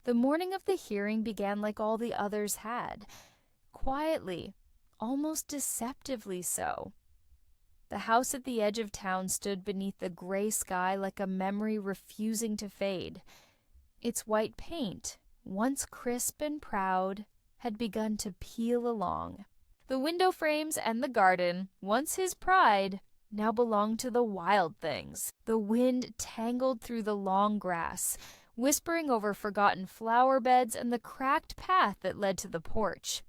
The morning of the hearing began like all the others had, quietly, almost deceptively so. The house at the edge of town stood beneath the gray sky like a memory refusing to fade. Its white paint, once crisp and proud, had begun to peel along. The window frames and the garden, once his pride, now belonged to the wild things. The wind tangled through the long grass, whispering over forgotten flower beds and the cracked path that led to the porch.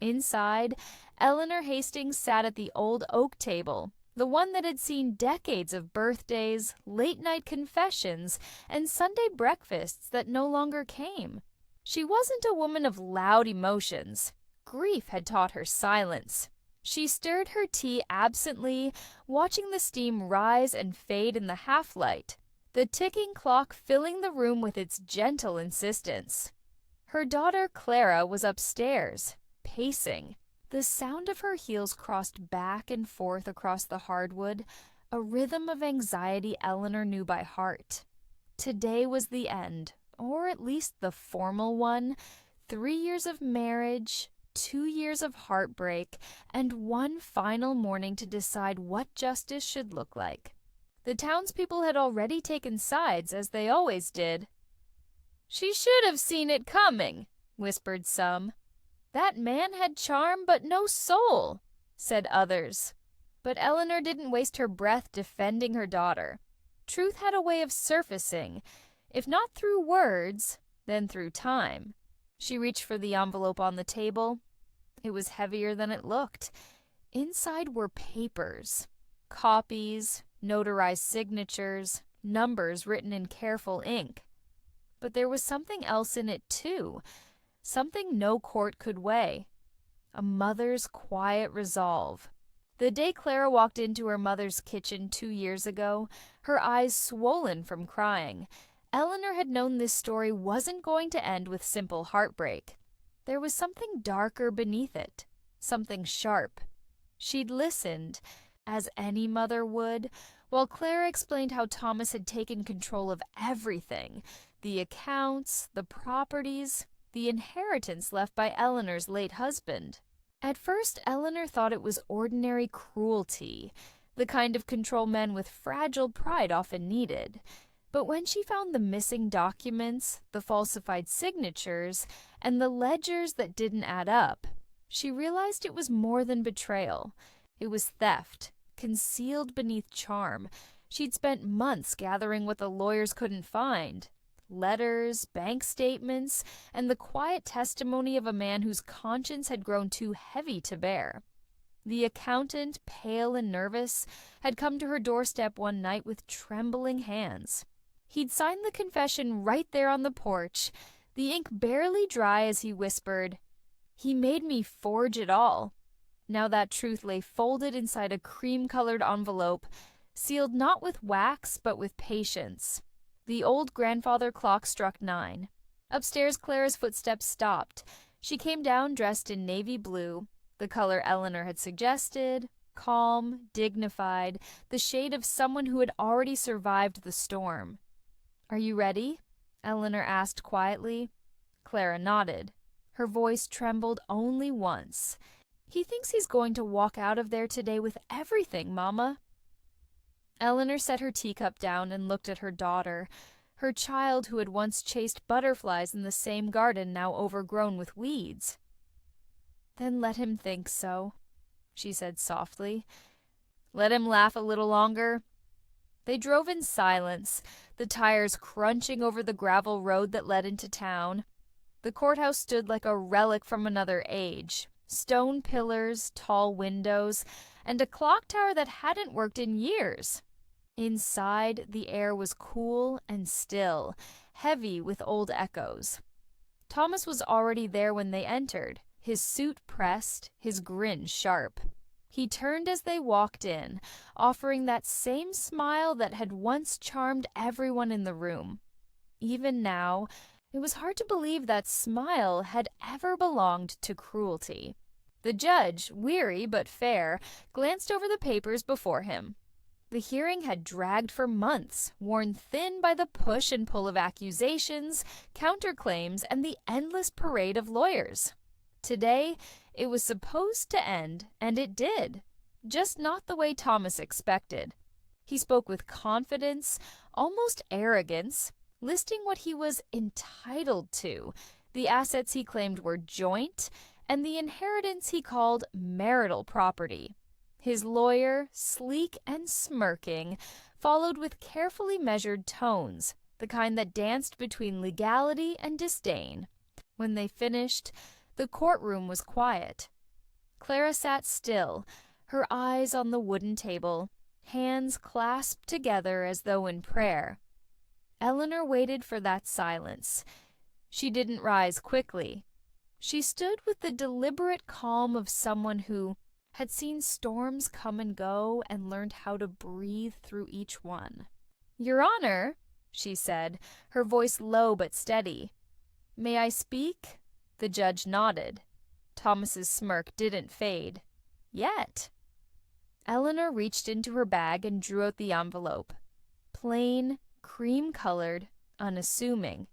Inside, Eleanor Hastings sat at the old oak table, the one that had seen decades of birthdays, late-night confessions, and Sunday breakfasts that no longer came. She wasn't a woman of loud emotions. Grief had taught her silence. She stirred her tea absently, watching the steam rise and fade in the half-light, the ticking clock filling the room with its gentle insistence. Her daughter Clara was upstairs, pacing. The sound of her heels crossed back and forth across the hardwood, a rhythm of anxiety Eleanor knew by heart. Today was the end, or at least the formal one. 3 years of marriage, 2 years of heartbreak, and one final morning to decide what justice should look like. The townspeople had already taken sides, as they always did. "She should have seen it coming," whispered some. "That man had charm but no soul," said others. But Eleanor didn't waste her breath defending her daughter. Truth had a way of surfacing, if not through words, then through time. She reached for the envelope on the table. It was heavier than it looked. Inside were papers, copies, notarized signatures, numbers written in careful ink. But there was something else in it too, something no court could weigh. A mother's quiet resolve. The day Clara walked into her mother's kitchen 2 years ago, her eyes swollen from crying, Eleanor had known this story wasn't going to end with simple heartbreak. There was something darker beneath it, something sharp. She'd listened, as any mother would, while Clara explained how Thomas had taken control of everything, the accounts, the properties, the inheritance left by Eleanor's late husband. At first, Eleanor thought it was ordinary cruelty, the kind of control men with fragile pride often needed. But when she found the missing documents, the falsified signatures, and the ledgers that didn't add up, she realized it was more than betrayal. It was theft, concealed beneath charm. She'd spent months gathering what the lawyers couldn't find. Letters, bank statements, and the quiet testimony of a man whose conscience had grown too heavy to bear. The accountant, pale and nervous, had come to her doorstep one night with trembling hands. He'd signed the confession right there on the porch, the ink barely dry as he whispered, "He made me forge it all." Now that truth lay folded inside a cream-colored envelope, sealed not with wax but with patience. The old grandfather clock struck 9. Upstairs, Clara's footsteps stopped. She came down dressed in navy blue, the color Eleanor had suggested, calm, dignified, the shade of someone who had already survived the storm. "Are you ready?" Eleanor asked quietly. Clara nodded. Her voice trembled only once. "He thinks he's going to walk out of there today with everything, Mama." Eleanor set her teacup down and looked at her daughter, her child who had once chased butterflies in the same garden now overgrown with weeds. "Then let him think so," she said softly. "Let him laugh a little longer." They drove in silence, the tires crunching over the gravel road that led into town. The courthouse stood like a relic from another age. Stone pillars, tall windows, and a clock tower that hadn't worked in years. Inside, the air was cool and still, heavy with old echoes. Thomas was already there when they entered, his suit pressed, his grin sharp. He turned as they walked in, offering that same smile that had once charmed everyone in the room. Even now, it was hard to believe that smile had ever belonged to cruelty. The judge, weary but fair, glanced over the papers before him. The hearing had dragged for months, worn thin by the push and pull of accusations, counterclaims, and the endless parade of lawyers. Today, it was supposed to end, and it did, just not the way Thomas expected. He spoke with confidence, almost arrogance, listing what he was entitled to, the assets he claimed were joint, and the inheritance he called marital property. His lawyer, sleek and smirking, followed with carefully measured tones, the kind that danced between legality and disdain. When they finished, the courtroom was quiet. Clara sat still, her eyes on the wooden table, hands clasped together as though in prayer. Eleanor waited for that silence. She didn't rise quickly. She stood with the deliberate calm of someone who had seen storms come and go and learned how to breathe through each one. "Your Honor," she said, her voice low but steady. "May I speak?" The judge nodded. Thomas's smirk didn't fade. Yet. Eleanor reached into her bag and drew out the envelope. Plain, cream-colored, unassuming.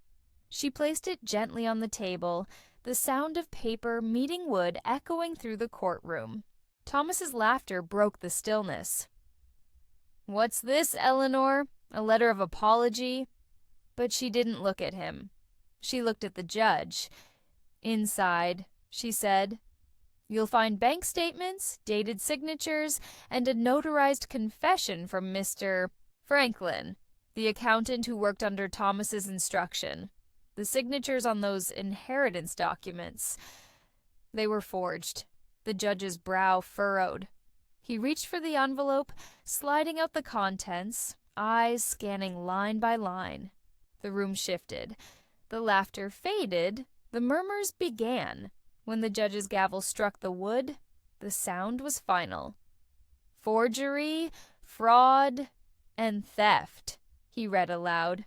She placed it gently on the table, the sound of paper meeting wood echoing through the courtroom. Thomas's laughter broke the stillness. "What's this, Eleanor? A letter of apology?" But she didn't look at him. She looked at the judge. "Inside," she said, "you'll find bank statements, dated signatures, and a notarized confession from Mr. Franklin, the accountant who worked under Thomas's instruction. The signatures on those inheritance documents, they were forged." The judge's brow furrowed. He reached for the envelope, sliding out the contents, eyes scanning line by line. The room shifted. The laughter faded. The murmurs began. When the judge's gavel struck the wood, the sound was final. "Forgery, fraud, and theft," he read aloud.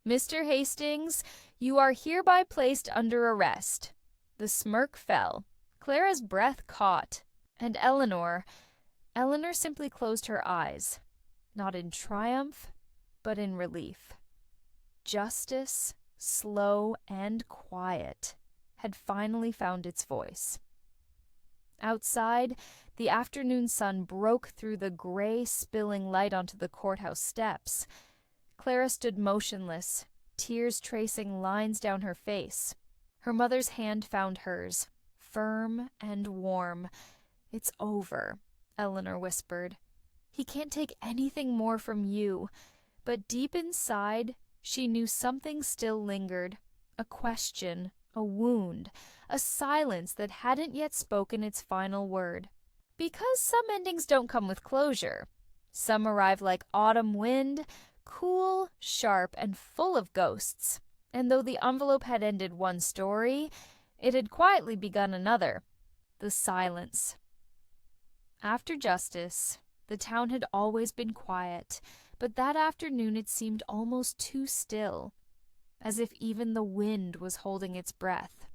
"Mr. Hastings, you are hereby placed under arrest." The smirk fell. Clara's breath caught, and Eleanor simply closed her eyes, not in triumph, but in relief. Justice, slow and quiet, had finally found its voice. Outside, the afternoon sun broke through the gray, spilling light onto the courthouse steps. Clara stood motionless, tears tracing lines down her face. Her mother's hand found hers, firm and warm. "It's over," Eleanor whispered. "He can't take anything more from you." But deep inside, she knew something still lingered. A question, a wound, a silence that hadn't yet spoken its final word. Because some endings don't come with closure. Some arrive like autumn wind, cool, sharp, and full of ghosts. And though the envelope had ended one story, it had quietly begun another. The silence. After justice, the town had always been quiet, but that afternoon it seemed almost too still, as if even the wind was holding its breath.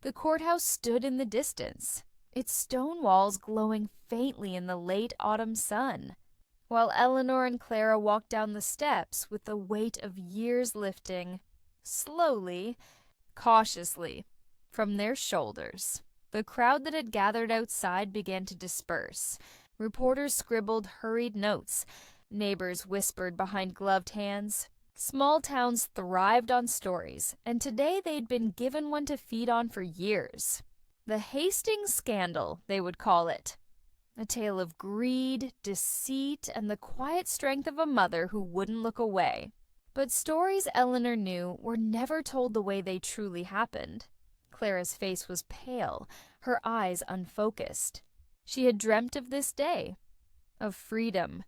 The courthouse stood in the distance, its stone walls glowing faintly in the late autumn sun, while Eleanor and Clara walked down the steps with the weight of years lifting, slowly, cautiously, from their shoulders. The crowd that had gathered outside began to disperse. Reporters scribbled hurried notes. Neighbors whispered behind gloved hands. Small towns thrived on stories, and today they'd been given one to feed on for years. The Hastings scandal, they would call it. A tale of greed, deceit, and the quiet strength of a mother who wouldn't look away. But stories Eleanor knew were never told the way they truly happened. Clara's face was pale, her eyes unfocused. She had dreamt of this day, of freedom,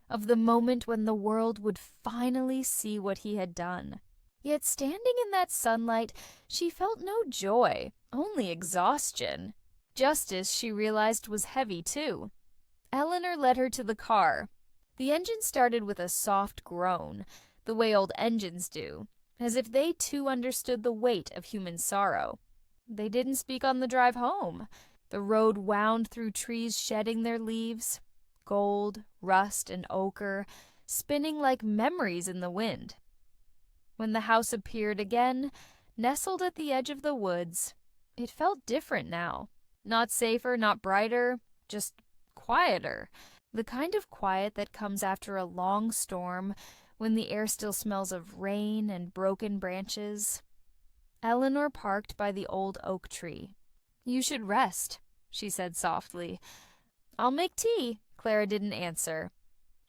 of the moment when the world would finally see what he had done. Yet standing in that sunlight, she felt no joy, only exhaustion. Justice, she realized, was heavy too. Eleanor led her to the car. The engine started with a soft groan, the way old engines do, as if they too understood the weight of human sorrow. They didn't speak on the drive home. The road wound through trees shedding their leaves. gold, rust, and ochre, spinning like memories in the wind. When the house appeared again, nestled at the edge of the woods, it felt different now. Not safer, not brighter, just quieter. The kind of quiet that comes after a long storm when the air still smells of rain and broken branches. Eleanor parked by the old oak tree. "You should rest," she said softly. "I'll make tea." Clara didn't answer.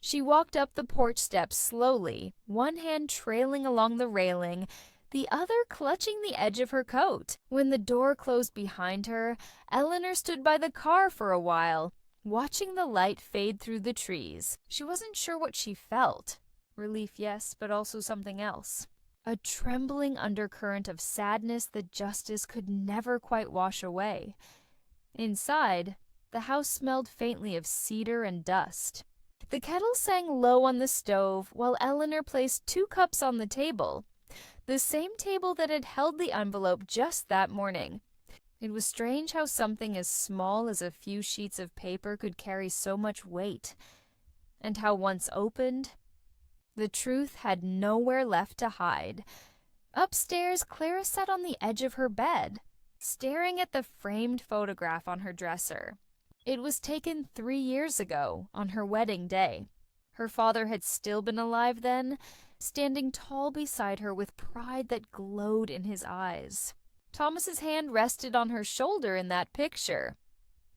She walked up the porch steps slowly, one hand trailing along the railing, the other clutching the edge of her coat. When the door closed behind her, Eleanor stood by the car for a while, watching the light fade through the trees. She wasn't sure what she felt. Relief, yes, but also something else. A trembling undercurrent of sadness that justice could never quite wash away. Inside, the house smelled faintly of cedar and dust. The kettle sang low on the stove while Eleanor placed 2 cups on the table, the same table that had held the envelope just that morning. It was strange how something as small as a few sheets of paper could carry so much weight, and how once opened, the truth had nowhere left to hide. Upstairs, Clara sat on the edge of her bed, staring at the framed photograph on her dresser. It was taken 3 years ago, on her wedding day. Her father had still been alive then, standing tall beside her with pride that glowed in his eyes. Thomas's hand rested on her shoulder in that picture.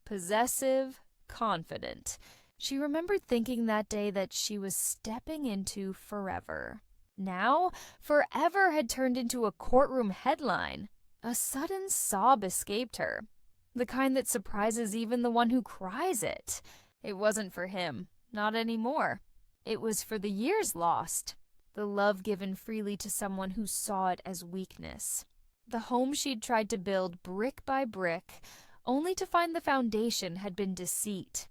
Possessive, confident. She remembered thinking that day that she was stepping into forever. Now, forever had turned into a courtroom headline. A sudden sob escaped her, the kind that surprises even the one who cries it. It wasn't for him, not anymore. It was for the years lost, the love given freely to someone who saw it as weakness. The home she'd tried to build brick by brick, only to find the foundation had been deceit.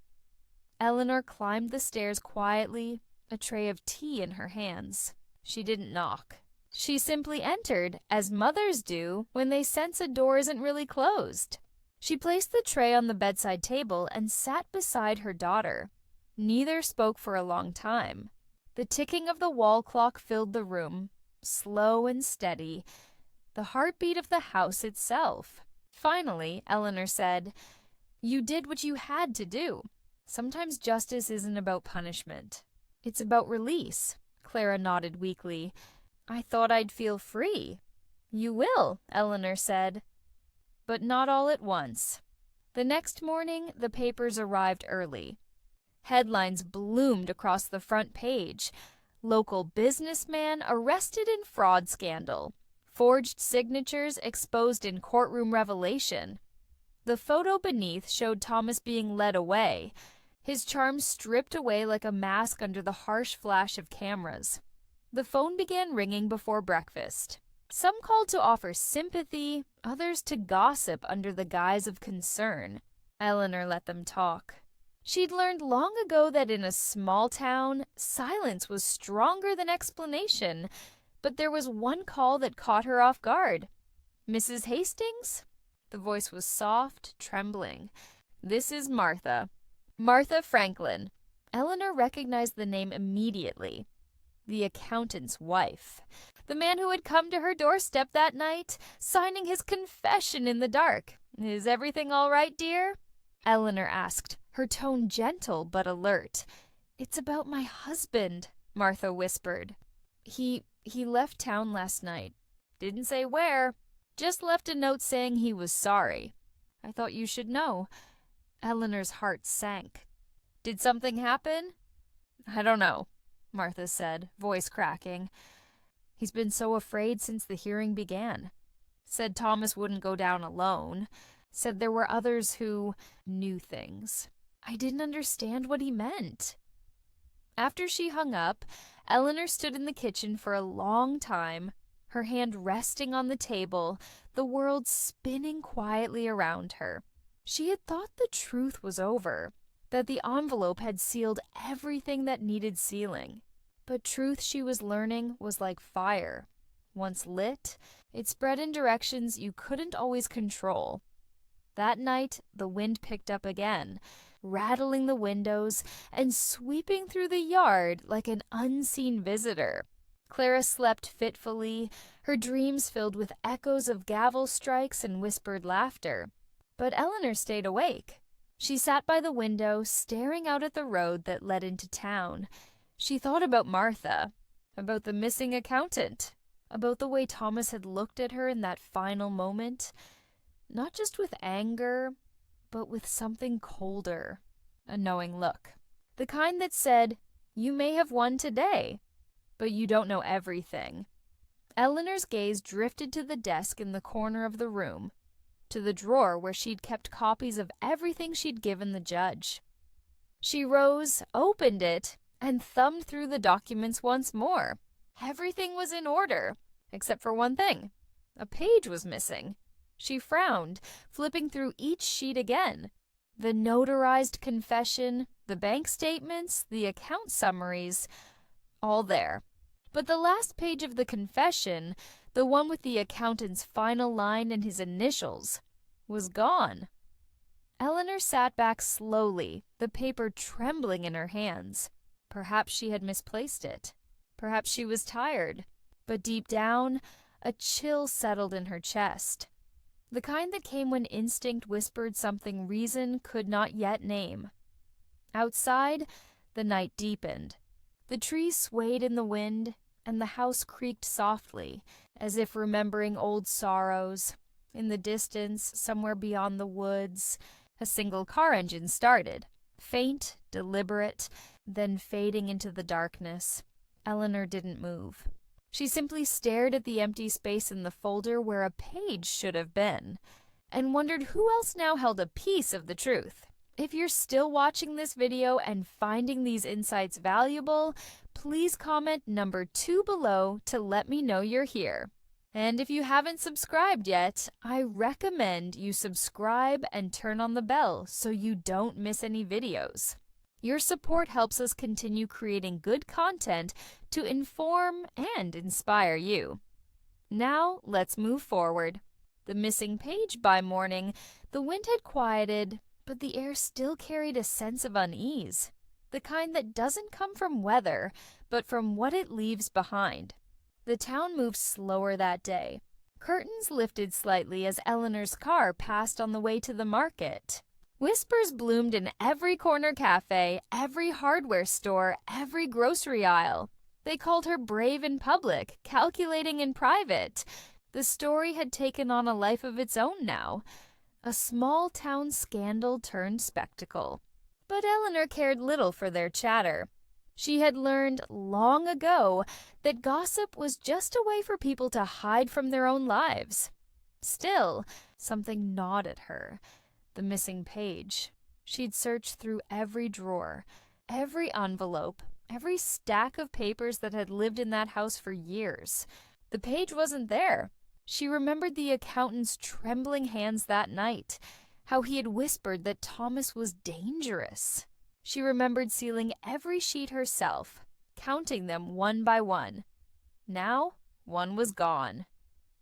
Eleanor climbed the stairs quietly, a tray of tea in her hands. She didn't knock. She simply entered, as mothers do when they sense a door isn't really closed. She placed the tray on the bedside table and sat beside her daughter. Neither spoke for a long time. The ticking of the wall clock filled the room, slow and steady, the heartbeat of the house itself. Finally, Eleanor said, "You did what you had to do. Sometimes justice isn't about punishment. It's about release." Clara nodded weakly. "I thought I'd feel free." "You will," Eleanor said, "but not all at once." The next morning, the papers arrived early. Headlines bloomed across the front page. Local businessman arrested in fraud scandal. Forged signatures exposed in courtroom revelation. The photo beneath showed Thomas being led away, his charm stripped away like a mask under the harsh flash of cameras. The phone began ringing before breakfast. Some called to offer sympathy, others to gossip under the guise of concern. Eleanor let them talk. She'd learned long ago that in a small town, silence was stronger than explanation, but there was one call that caught her off guard. "Mrs. Hastings?" The voice was soft, trembling. "This is Martha. Martha Franklin." Eleanor recognized the name immediately. The accountant's wife. The man who had come to her doorstep that night, signing his confession in the dark. "Is everything all right, dear?" Eleanor asked, her tone gentle but alert. "It's about my husband," Martha whispered. He left town last night. Didn't say where. Just left a note saying he was sorry. I thought you should know." Eleanor's heart sank. "Did something happen?" "I don't know," Martha said, voice cracking. "He's been so afraid since the hearing began. Said Thomas wouldn't go down alone. Said there were others who knew things. I didn't understand what he meant." After she hung up, Eleanor stood in the kitchen for a long time, her hand resting on the table, the world spinning quietly around her. She had thought the truth was over, that the envelope had sealed everything that needed sealing. But truth, she was learning, was like fire. Once lit, it spread in directions you couldn't always control. That night, the wind picked up again, rattling the windows and sweeping through the yard like an unseen visitor. Clara slept fitfully, her dreams filled with echoes of gavel strikes and whispered laughter. But Eleanor stayed awake. She sat by the window, staring out at the road that led into town. She thought about Martha, about the missing accountant, about the way Thomas had looked at her in that final moment, not just with anger, but with something colder, a knowing look. The kind that said, "You may have won today, but you don't know everything." Eleanor's gaze drifted to the desk in the corner of the room, to the drawer where she'd kept copies of everything she'd given the judge. She rose, opened it, and thumbed through the documents once more. Everything was in order, except for one thing. A page was missing. She frowned, flipping through each sheet again. The notarized confession, the bank statements, the account summaries, all there. But the last page of the confession, the one with the accountant's final line and his initials, was gone. Eleanor sat back slowly, the paper trembling in her hands. Perhaps she had misplaced it. Perhaps she was tired. But deep down, a chill settled in her chest. The kind that came when instinct whispered something reason could not yet name. Outside, the night deepened. The trees swayed in the wind, and the house creaked softly, as if remembering old sorrows. In the distance, somewhere beyond the woods, a single car engine started, faint, deliberate, then fading into the darkness. Eleanor didn't move. She simply stared at the empty space in the folder where a page should have been, and wondered who else now held a piece of the truth. If you're still watching this video and finding these insights valuable, please comment number 2 below to let me know you're here. And if you haven't subscribed yet, I recommend you subscribe and turn on the bell so you don't miss any videos. Your support helps us continue creating good content to inform and inspire you. Now, let's move forward. The missing page by morning, the wind had quieted, but the air still carried a sense of unease, the kind that doesn't come from weather, but from what it leaves behind. The town moved slower that day. Curtains lifted slightly as Eleanor's car passed on the way to the market. Whispers bloomed in every corner cafe, every hardware store, every grocery aisle. They called her brave in public, calculating in private. The story had taken on a life of its own now. A small town scandal turned spectacle. But Eleanor cared little for their chatter. She had learned long ago that gossip was just a way for people to hide from their own lives. Still, something gnawed at her. The missing page. She'd searched through every drawer, every envelope, every stack of papers that had lived in that house for years. The page wasn't there. She remembered the accountant's trembling hands that night, how he had whispered that Thomas was dangerous. She remembered sealing every sheet herself, counting them one by one. Now, one was gone.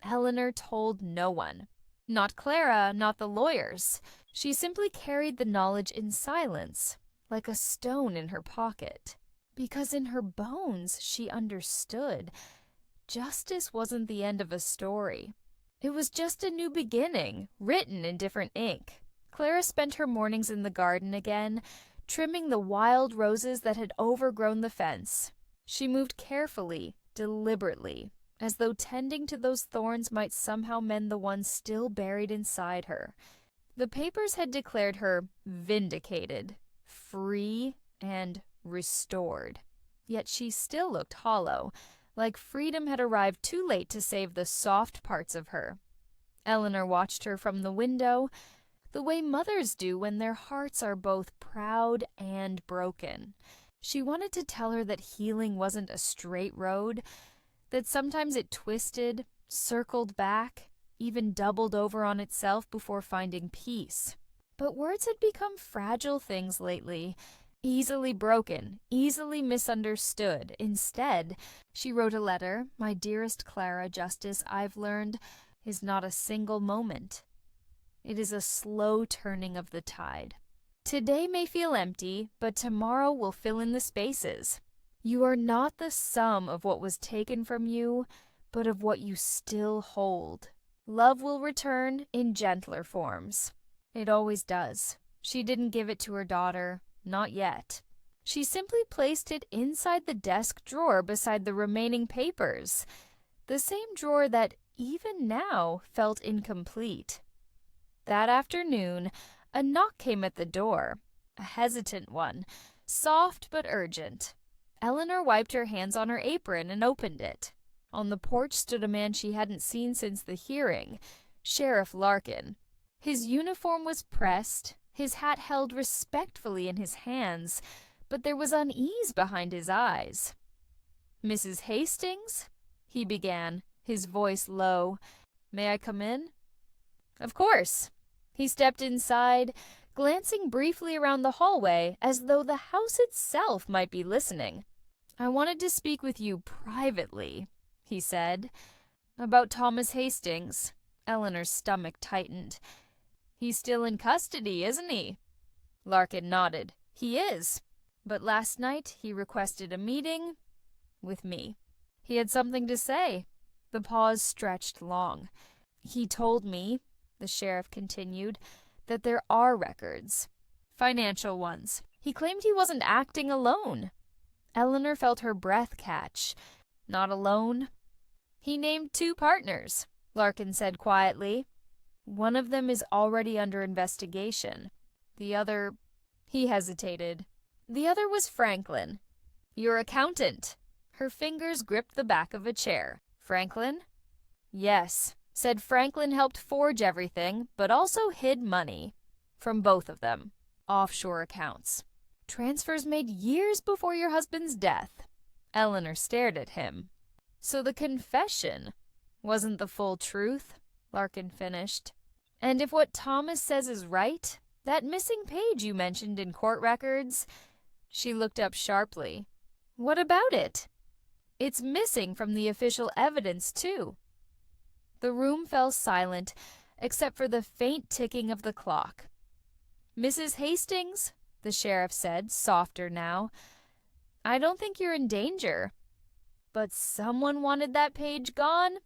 Eleanor told no one. Not Clara, not the lawyers. She simply carried the knowledge in silence, like a stone in her pocket. Because in her bones, she understood. Justice wasn't the end of a story. It was just a new beginning, written in different ink. Clara spent her mornings in the garden again, trimming the wild roses that had overgrown the fence. She moved carefully, deliberately, as though tending to those thorns might somehow mend the ones still buried inside her. The papers had declared her vindicated, free, and restored. Yet she still looked hollow, like freedom had arrived too late to save the soft parts of her. Eleanor watched her from the window, the way mothers do when their hearts are both proud and broken. She wanted to tell her that healing wasn't a straight road, that sometimes it twisted, circled back, even doubled over on itself before finding peace. But words had become fragile things lately, easily broken, easily misunderstood. Instead, she wrote a letter. "My dearest Clara, justice, I've learned, is not a single moment. It is a slow turning of the tide. Today may feel empty, but tomorrow will fill in the spaces. You are not the sum of what was taken from you, but of what you still hold. Love will return in gentler forms. It always does. She didn't give it to her daughter, not yet. She simply placed it inside the desk drawer beside the remaining papers, the same drawer that even now felt incomplete. That afternoon, a knock came at the door, a hesitant one, soft but urgent. Eleanor wiped her hands on her apron and opened it. On the porch stood a man she hadn't seen since the hearing, Sheriff Larkin. His uniform was pressed, his hat held respectfully in his hands, but there was unease behind his eyes. "Mrs. Hastings?" he began, his voice low. "May I come in?" "Of course." He stepped inside, glancing briefly around the hallway as though the house itself might be listening. "I wanted to speak with you privately," he said. "About Thomas Hastings." Eleanor's stomach tightened. "He's still in custody, isn't he?" Larkin nodded. "He is. But last night he requested a meeting with me. He had something to say." The pause stretched long. "He told me," the sheriff continued, "that there are records. Financial ones. He claimed he wasn't acting alone." Eleanor felt her breath catch. "Not alone?" "He named 2 partners," Larkin said quietly. "One of them is already under investigation. The other—" he hesitated. "The other was Franklin, your accountant." Her fingers gripped the back of a chair. "Franklin?" "Yes. Said Franklin helped forge everything, but also hid money. From both of them. Offshore accounts. Transfers made years before your husband's death." Eleanor stared at him. "So the confession wasn't the full truth," Larkin finished. "And if what Thomas says is right, that missing page you mentioned in court records—" She looked up sharply. "What about it?" "It's missing from the official evidence, too." The room fell silent, except for the faint ticking of the clock. "Mrs. Hastings," the sheriff said, softer now, "I don't think you're in danger. But someone wanted that page gone,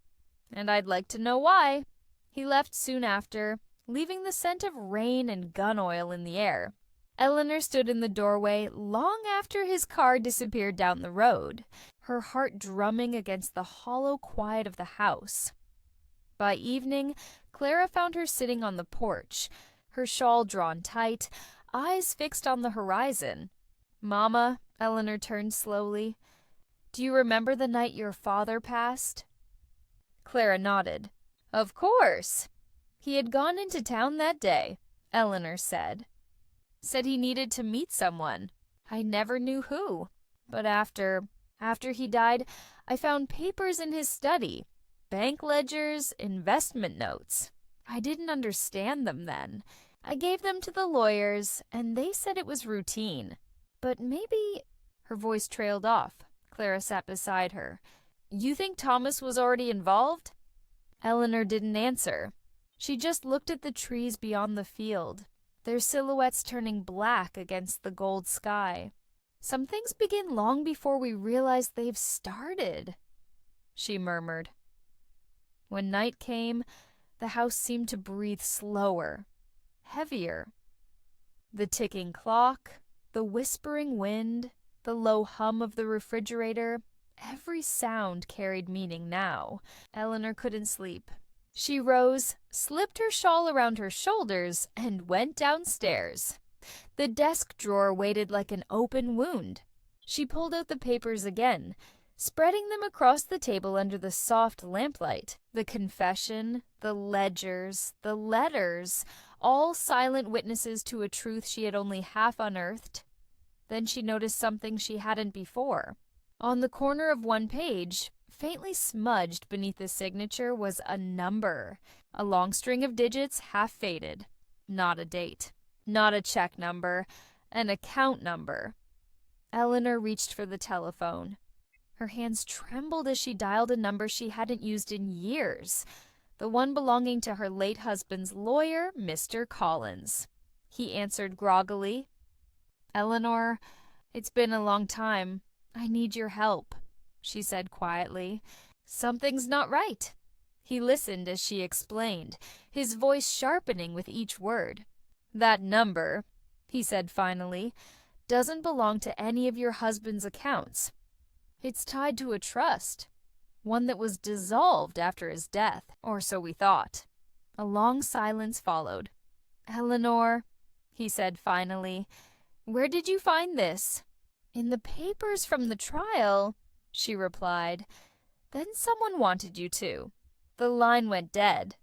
and I'd like to know why." He left soon after, leaving the scent of rain and gun oil in the air. Eleanor stood in the doorway long after his car disappeared down the road, her heart drumming against the hollow quiet of the house. By evening, Clara found her sitting on the porch, her shawl drawn tight, eyes fixed on the horizon. "Mama," Eleanor turned slowly, "do you remember the night your father passed?" Clara nodded. "Of course. He had gone into town that day," Eleanor said. "Said he needed to meet someone. I never knew who. But after he died, I found papers in his study. Bank ledgers, investment notes. I didn't understand them then. I gave them to the lawyers, and they said it was routine. But maybe—" Her voice trailed off. Clara sat beside her. "You think Thomas was already involved?" Eleanor didn't answer. She just looked at the trees beyond the field, their silhouettes turning black against the gold sky. "Some things begin long before we realize they've started," she murmured. When night came, the house seemed to breathe slower, heavier. The ticking clock, the whispering wind, the low hum of the refrigerator, every sound carried meaning now. Eleanor couldn't sleep. She rose, slipped her shawl around her shoulders, and went downstairs. The desk drawer waited like an open wound. She pulled out the papers again, spreading them across the table under the soft lamplight. The confession, the ledgers, the letters, all silent witnesses to a truth she had only half unearthed. Then she noticed something she hadn't before. On the corner of one page, faintly smudged beneath the signature, was a number, a long string of digits half faded. Not a date, not a check number, an account number. Eleanor reached for the telephone. Her hands trembled as she dialed a number she hadn't used in years. "The one belonging to her late husband's lawyer, Mr. Collins," he answered groggily. "Eleanor, it's been a long time. I need your help," she said quietly. "Something's not right." He listened as she explained, his voice sharpening with each word. "That number," he said finally, "doesn't belong to any of your husband's accounts. It's tied to a trust, one that was dissolved after his death, or so we thought." A long silence followed. "Eleanor," he said finally, "where did you find this?" "In the papers from the trial," she replied. "Then someone wanted you to." The line went dead,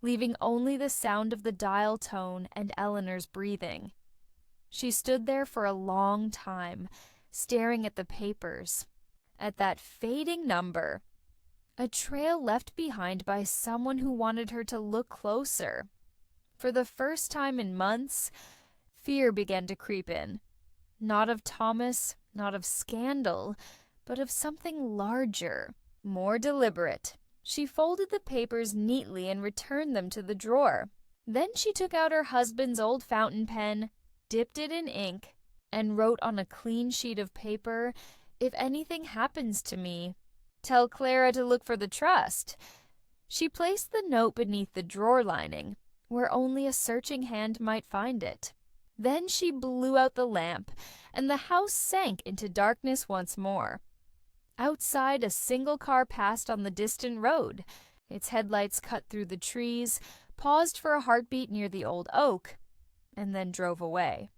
leaving only the sound of the dial tone and Eleanor's breathing. She stood there for a long time, staring at the papers, at that fading number, a trail left behind by someone who wanted her to look closer. For the first time in months, fear began to creep in. Not of Thomas, not of scandal, but of something larger, more deliberate. She folded the papers neatly and returned them to the drawer. Then she took out her husband's old fountain pen, dipped it in ink, and wrote on a clean sheet of paper, "If anything happens to me, tell Clara to look for the trust." She placed the note beneath the drawer lining, where only a searching hand might find it. Then she blew out the lamp, and the house sank into darkness once more. Outside, a single car passed on the distant road. Its headlights cut through the trees, paused for a heartbeat near the old oak, and then drove away.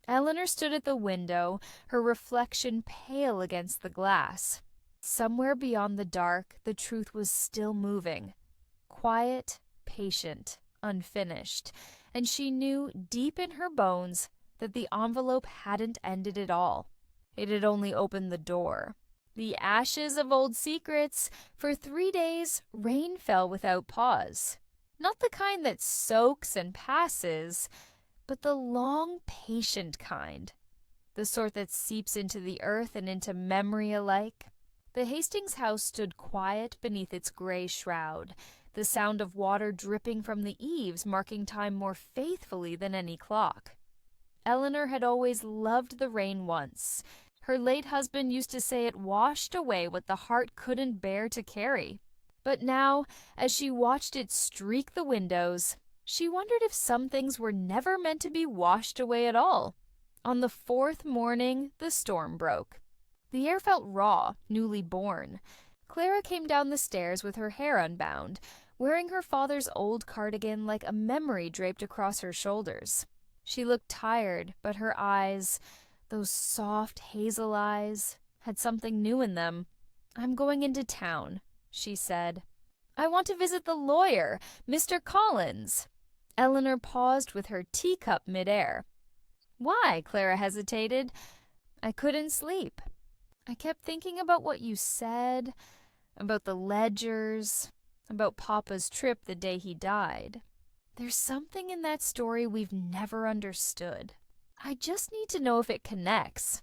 Eleanor stood at the window, her reflection pale against the glass. Somewhere beyond the dark, the truth was still moving. Quiet, patient, unfinished, and she knew deep in her bones that the envelope hadn't ended it all. It had only opened the door. The ashes of old secrets. For 3 days, rain fell without pause. Not the kind that soaks and passes, but the long, patient kind. The sort that seeps into the earth and into memory alike. The Hastings house stood quiet beneath its gray shroud, the sound of water dripping from the eaves marking time more faithfully than any clock. Eleanor had always loved the rain once. Her late husband used to say it washed away what the heart couldn't bear to carry. But now, as she watched it streak the windows, she wondered if some things were never meant to be washed away at all. On the 4th morning, the storm broke. The air felt raw, newly born. Clara came down the stairs with her hair unbound, wearing her father's old cardigan like a memory draped across her shoulders. She looked tired, but her eyes, those soft hazel eyes, had something new in them. "I'm going into town," she said. "I want to visit the lawyer, Mr. Collins." Eleanor paused with her teacup midair. "Why?" Clara hesitated. "I couldn't sleep. I kept thinking about what you said, about the ledgers, about Papa's trip the day he died. There's something in that story we've never understood. I just need to know if it connects."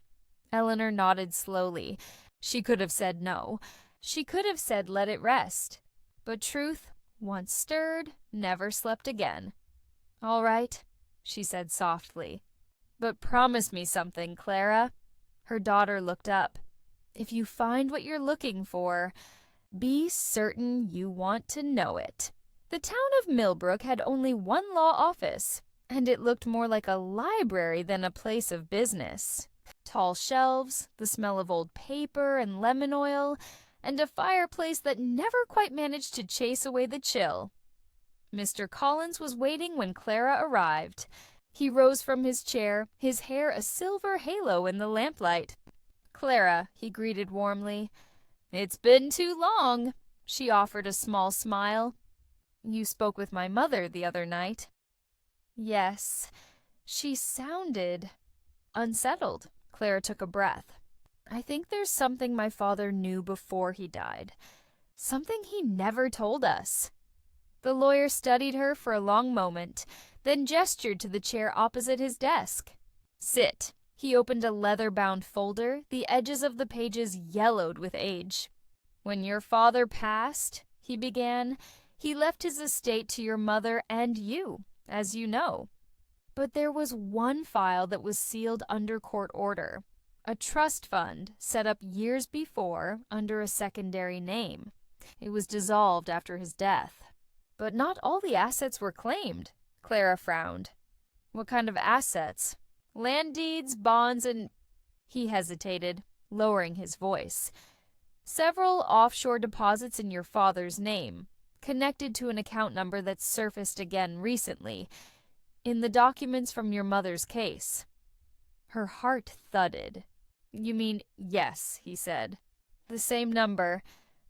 Eleanor nodded slowly. She could have said no. She could have said let it rest. But truth, once stirred, never slept again. "All right," she said softly. "But promise me something, Clara." Her daughter looked up. "If you find what you're looking for, be certain you want to know it." The town of Millbrook had only one law office, and it looked more like a library than a place of business. Tall shelves, the smell of old paper and lemon oil, and a fireplace that never quite managed to chase away the chill. Mr. Collins was waiting when Clara arrived. He rose from his chair, his hair a silver halo in the lamplight. "Clara," he greeted warmly. "It's been too long." She offered a small smile. "You spoke with my mother the other night." "Yes." She sounded unsettled. Clara took a breath. "I think there's something my father knew before he died. Something he never told us." The lawyer studied her for a long moment, then gestured to the chair opposite his desk. "Sit." He opened a leather-bound folder, the edges of the pages yellowed with age. "When your father passed," he began. "He left his estate to your mother and you, as you know. But there was one file that was sealed under court order, a trust fund set up years before under a secondary name. It was dissolved after his death. But not all the assets were claimed." Clara frowned. "What kind of assets?" "Land deeds, bonds, and—" He hesitated, lowering his voice. "Several offshore deposits in your father's name, connected to an account number that surfaced again recently, in the documents from your mother's case." Her heart thudded. "You mean—" "Yes," he said. "The same number."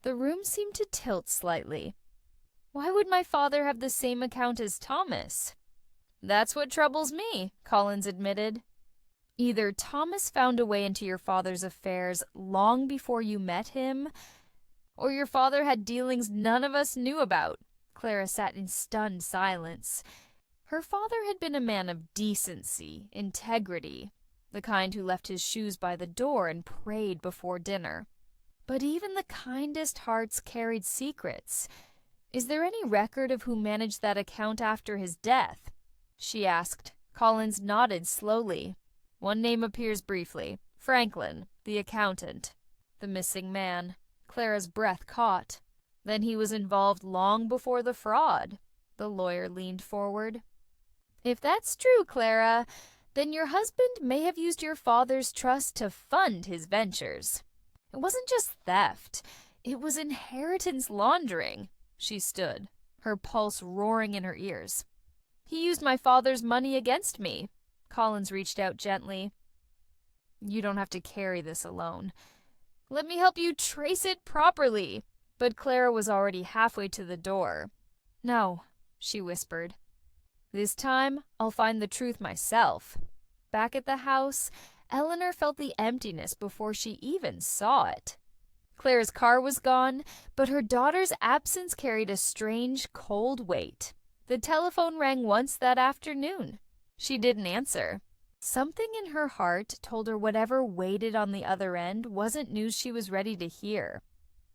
The room seemed to tilt slightly. "Why would my father have the same account as Thomas?" "That's what troubles me," Collins admitted. "Either Thomas found a way into your father's affairs long before you met him, or your father had dealings none of us knew about." Clara sat in stunned silence. Her father had been a man of decency, integrity, the kind who left his shoes by the door and prayed before dinner. But even the kindest hearts carried secrets. "Is there any record of who managed that account after his death?" she asked. Collins nodded slowly. "One name appears briefly. Franklin, the accountant." "The missing man." Clara's breath caught. "Then he was involved long before the fraud." The lawyer leaned forward. "If that's true, Clara, then your husband may have used your father's trust to fund his ventures. It wasn't just theft. It was inheritance laundering." She stood, her pulse roaring in her ears. "He used my father's money against me." Collins reached out gently. "You don't have to carry this alone. Let me help you trace it properly." But Clara was already halfway to the door. "No," she whispered. "This time, I'll find the truth myself." Back at the house, Eleanor felt the emptiness before she even saw it. Clara's car was gone, but her daughter's absence carried a strange, cold weight. The telephone rang once that afternoon. She didn't answer. Something in her heart told her whatever waited on the other end wasn't news she was ready to hear.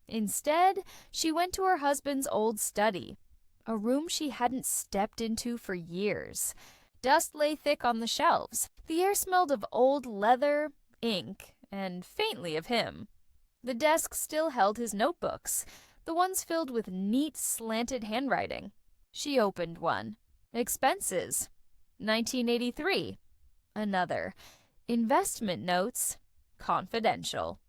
Instead, she went to her husband's old study, a room she hadn't stepped into for years. Dust lay thick on the shelves. The air smelled of old leather, ink, and faintly of him. The desk still held his notebooks, the ones filled with neat, slanted handwriting. She opened one. Expenses. 1983. Another. Investment notes. Confidential.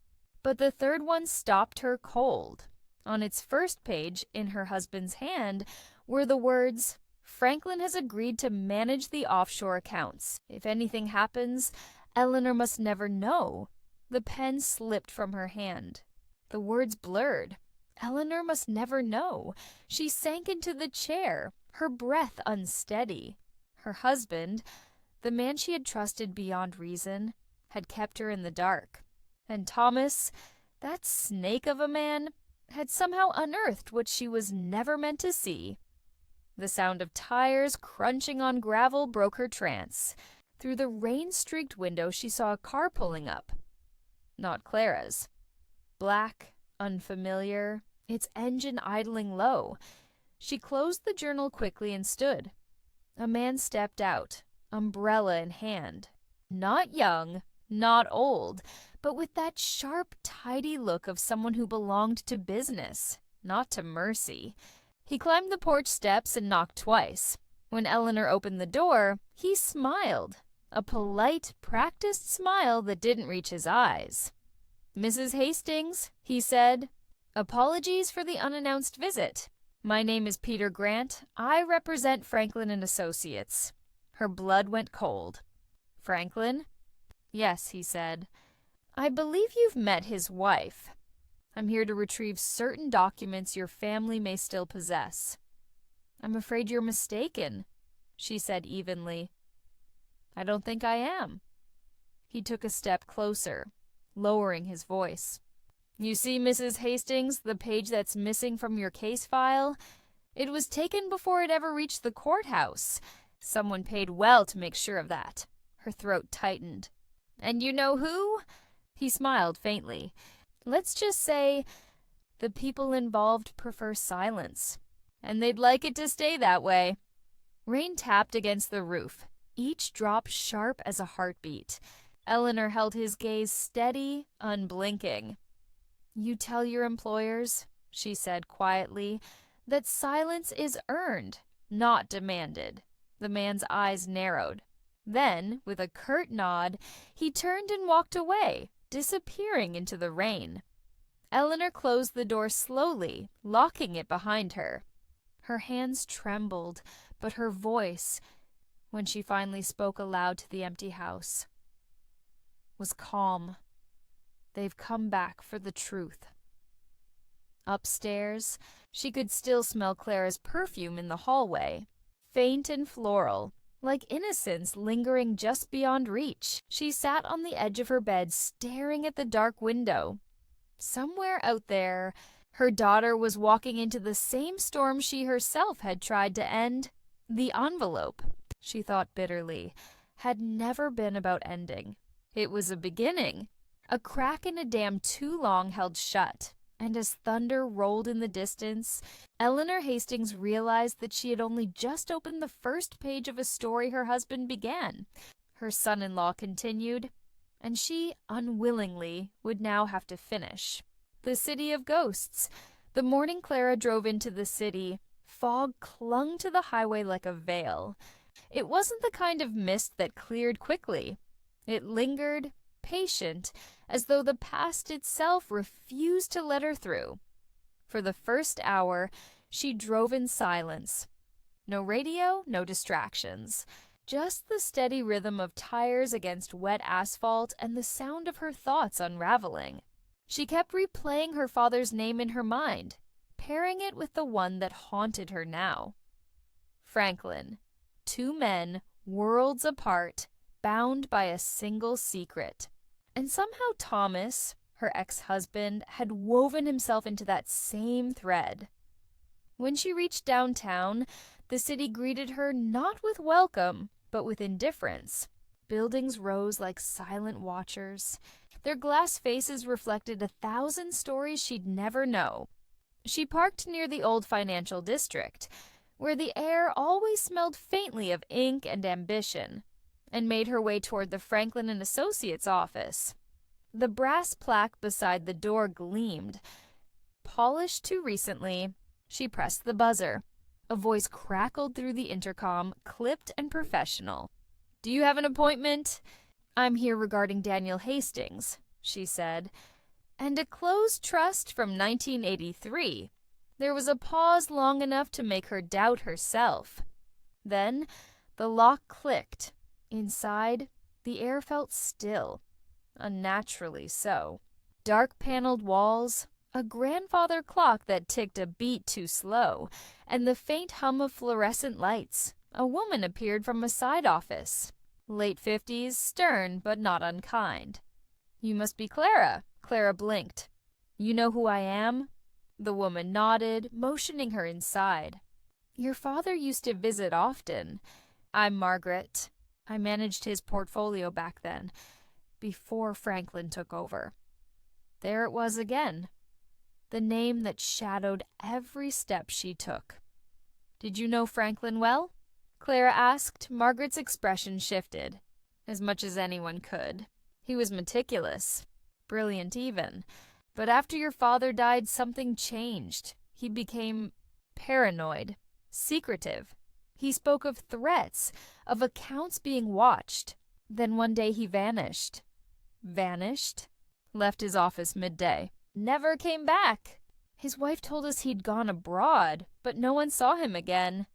But the third one stopped her cold. On its first page, in her husband's hand, were the words, "Franklin has agreed to manage the offshore accounts. If anything happens, Eleanor must never know." The pen slipped from her hand. The words blurred. Eleanor must never know. She sank into the chair, her breath unsteady. Her husband, the man she had trusted beyond reason, had kept her in the dark. And Thomas, that snake of a man, had somehow unearthed what she was never meant to see. The sound of tires crunching on gravel broke her trance. Through the rain-streaked window she saw a car pulling up. Not Clara's. Black, unfamiliar, its engine idling low. She closed the journal quickly and stood. A man stepped out, umbrella in hand. Not young, not old, but with that sharp, tidy look of someone who belonged to business, not to mercy. He climbed the porch steps and knocked twice. When Eleanor opened the door, he smiled, a polite, practiced smile that didn't reach his eyes. "Mrs. Hastings," he said, "apologies for the unannounced visit. My name is Peter Grant. I represent Franklin and Associates." Her blood went cold. "Franklin?" "Yes," he said. "I believe you've met his wife. I'm here to retrieve certain documents your family may still possess." "I'm afraid you're mistaken," she said evenly. "I don't think I am." He took a step closer, lowering his voice. "You see, Mrs. Hastings, the page that's missing from your case file? It was taken before it ever reached the courthouse. Someone paid well to make sure of that." Her throat tightened. "And you know who?" He smiled faintly. "Let's just say The people involved prefer silence, and they'd like it to stay that way. Rain tapped against the roof, each drop sharp as a heartbeat. Eleanor held his gaze steady, unblinking. "You tell your employers," she said quietly, "that silence is earned, not demanded." The man's eyes narrowed. Then, with a curt nod, he turned and walked away, disappearing into the rain. Eleanor closed the door slowly, locking it behind her. Her hands trembled, but her voice, when she finally spoke aloud to the empty house, was calm. "They've come back for the truth." Upstairs, she could still smell Clara's perfume in the hallway, faint and floral, like innocence lingering just beyond reach. She sat on the edge of her bed, staring at the dark window. Somewhere out there, her daughter was walking into the same storm she herself had tried to end. The envelope, she thought bitterly, had never been about ending. It was a beginning, a crack in a dam too long held shut. And as thunder rolled in the distance, Eleanor Hastings realized that she had only just opened the first page of a story her husband began. Her son-in-law continued, and she, unwillingly, would now have to finish. The city of ghosts. The morning Clara drove into the city, fog clung to the highway like a veil. It wasn't the kind of mist that cleared quickly. It lingered, patient, as though the past itself refused to let her through. For the first hour, she drove in silence. No radio, no distractions. Just the steady rhythm of tires against wet asphalt and the sound of her thoughts unraveling. She kept replaying her father's name in her mind, pairing it with the one that haunted her now. Franklin. 2 men, worlds apart, bound by a single secret. And somehow Thomas, her ex-husband, had woven himself into that same thread. When she reached downtown, the city greeted her not with welcome, but with indifference. Buildings rose like silent watchers. Their glass faces reflected 1,000 stories she'd never know. She parked near the old financial district, where the air always smelled faintly of ink and ambition, and made her way toward the Franklin and Associates office. The brass plaque beside the door gleamed. Polished too recently, she pressed the buzzer. A voice crackled through the intercom, clipped and professional. "Do you have an appointment?" "I'm here regarding Daniel Hastings," she said. "And a closed trust from 1983. There was a pause long enough to make her doubt herself. Then the lock clicked. Inside, the air felt still, unnaturally so. Dark paneled walls, a grandfather clock that ticked a beat too slow, and the faint hum of fluorescent lights. A woman appeared from a side office. Late 50s, stern but not unkind. "You must be Clara." Clara blinked. "You know who I am?" The woman nodded, motioning her inside. "Your father used to visit often." "I'm Margaret. I managed his portfolio back then, before Franklin took over." There it was again, the name that shadowed every step she took. "Did you know Franklin well?" Clara asked. Margaret's expression shifted. "As much as anyone could. He was meticulous, brilliant even. But after your father died, something changed. He became paranoid, secretive. He spoke of threats, of accounts being watched. Then one day he vanished." "Vanished?" "Left his office midday. Never came back. His wife told us he'd gone abroad, but no one saw him again."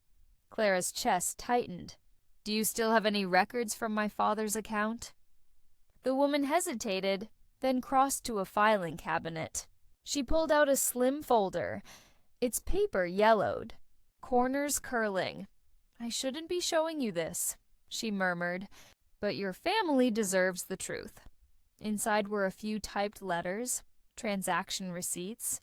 Clara's chest tightened. "Do you still have any records from my father's account?" The woman hesitated, then crossed to a filing cabinet. She pulled out a slim folder, its paper yellowed, corners curling. "I shouldn't be showing you this," she murmured, "but your family deserves the truth." Inside were a few typed letters, transaction receipts,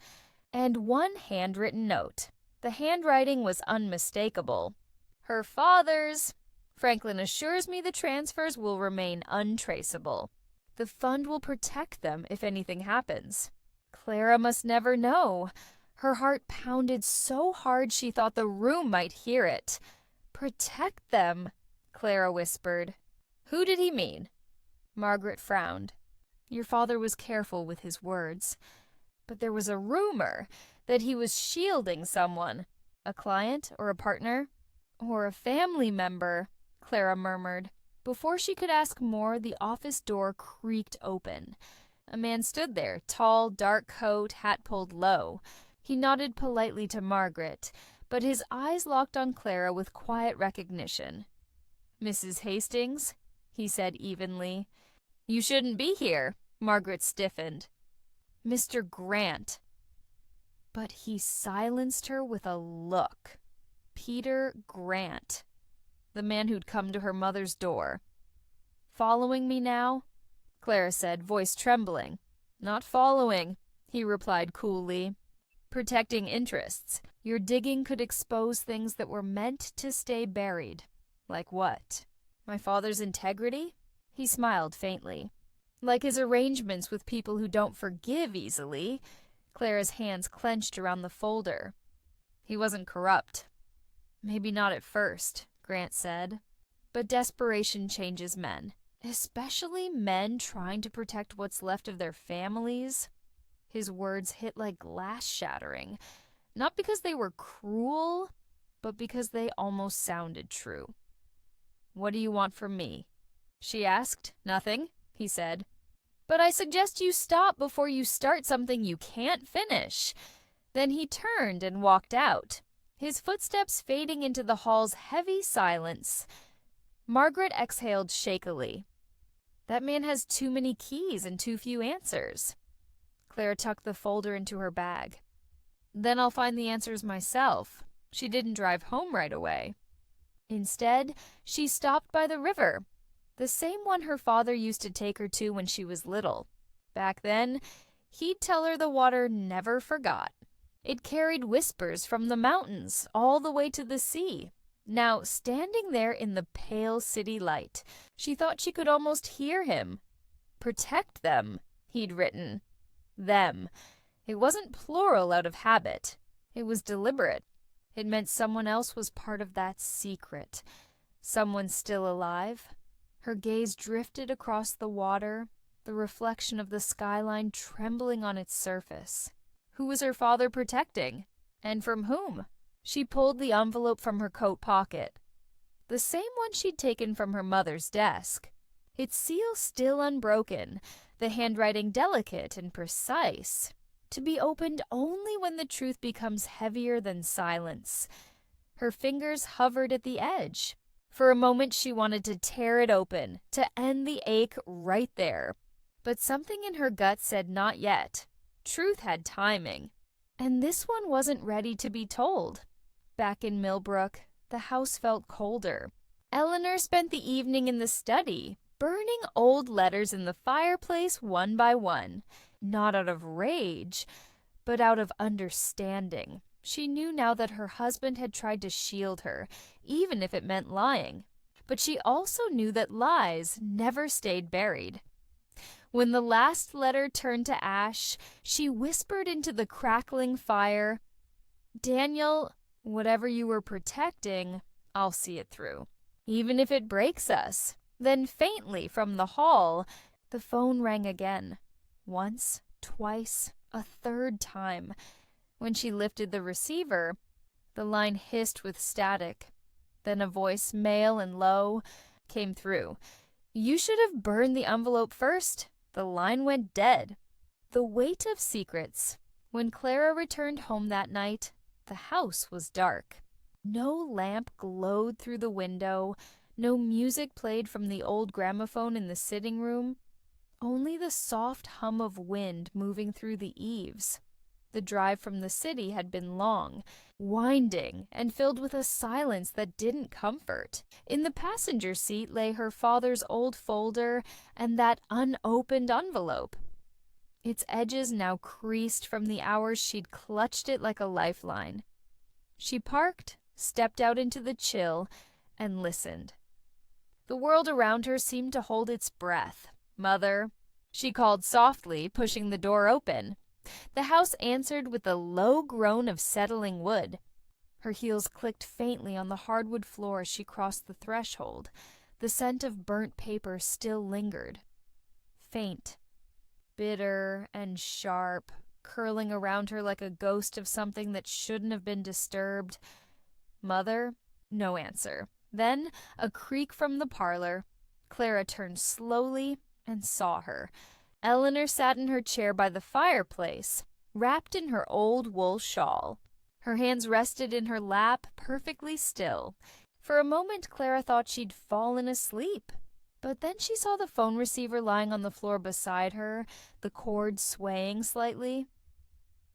and one handwritten note. The handwriting was unmistakable. "Her father's. Franklin assures me the transfers will remain untraceable. The fund will protect them if anything happens." Clara must never know. Her heart pounded so hard she thought the room might hear it. "Protect them," Clara whispered. "Who did he mean?" Margaret frowned. Your father was careful with his words. But there was a rumor that he was shielding someone. A client or a partner? Or a family member, Clara murmured. Before she could ask more, the office door creaked open. A man stood there, tall, dark coat, hat pulled low. He nodded politely to Margaret, but his eyes locked on Clara with quiet recognition. "Mrs. Hastings?" he said evenly. "You shouldn't be here." Margaret stiffened. "Mr. Grant." But he silenced her with a look. Peter Grant, the man who'd come to her mother's door. "Following me now?" Clara said, voice trembling. "Not following," he replied coolly. "Protecting interests. Your digging could expose things that were meant to stay buried." "Like what?" "My father's integrity?" He smiled faintly. "Like his arrangements with people who don't forgive easily." Clara's hands clenched around the folder. "He wasn't corrupt." "Maybe not at first," Grant said. "But desperation changes men. Especially men trying to protect what's left of their families." His words hit like glass shattering. Not because they were cruel, but because they almost sounded true. "What do you want from me?" she asked. "Nothing," he said. "But I suggest you stop before you start something you can't finish." Then he turned and walked out, his footsteps fading into the hall's heavy silence. Margaret exhaled shakily. That man has too many keys and too few answers. Clara tucked the folder into her bag. "Then I'll find the answers myself." She didn't drive home right away. Instead, she stopped by the river, the same one her father used to take her to when she was little. Back then, he'd tell her the water never forgot. It carried whispers from the mountains all the way to the sea. Now, standing there in the pale city light, she thought she could almost hear him. "Protect them," he'd written. Them. It wasn't plural out of habit. It was deliberate. It meant someone else was part of that secret. Someone still alive. Her gaze drifted across the water, the reflection of the skyline trembling on its surface. Who was her father protecting? And from whom? She pulled the envelope from her coat pocket. The same one she'd taken from her mother's desk. Its seal still unbroken, the handwriting delicate and precise, to be opened only when the truth becomes heavier than silence. Her fingers hovered at the edge. For a moment she wanted to tear it open, to end the ache right there. But something in her gut said not yet. Truth had timing. And this one wasn't ready to be told. Back in Millbrook, the house felt colder. Eleanor spent the evening in the study, burning old letters in the fireplace one by one. Not out of rage, but out of understanding. She knew now that her husband had tried to shield her, even if it meant lying. But she also knew that lies never stayed buried. When the last letter turned to ash, she whispered into the crackling fire, "Daniel, whatever you were protecting, I'll see it through, even if it breaks us." Then faintly from the hall, the phone rang again. Once, twice, a third time. When she lifted the receiver, the line hissed with static. Then a voice, male and low, came through. "You should have burned the envelope first." The line went dead. The weight of secrets. When Clara returned home that night, the house was dark. No lamp glowed through the window. No music played from the old gramophone in the sitting room. Only the soft hum of wind moving through the eaves. The drive from the city had been long, winding, and filled with a silence that didn't comfort. In the passenger seat lay her father's old folder and that unopened envelope. Its edges now creased from the hours she'd clutched it like a lifeline. She parked, stepped out into the chill, and listened. The world around her seemed to hold its breath. "Mother," she called softly, pushing the door open. The house answered with a low groan of settling wood. Her heels clicked faintly on the hardwood floor as she crossed the threshold. The scent of burnt paper still lingered. Faint, bitter, and sharp, curling around her like a ghost of something that shouldn't have been disturbed. Mother? No answer. Then, a creak from the parlor. Clara turned slowly and saw her. Eleanor sat in her chair by the fireplace, wrapped in her old wool shawl. Her hands rested in her lap, perfectly still. For a moment, Clara thought she'd fallen asleep. But then she saw the phone receiver lying on the floor beside her, the cord swaying slightly.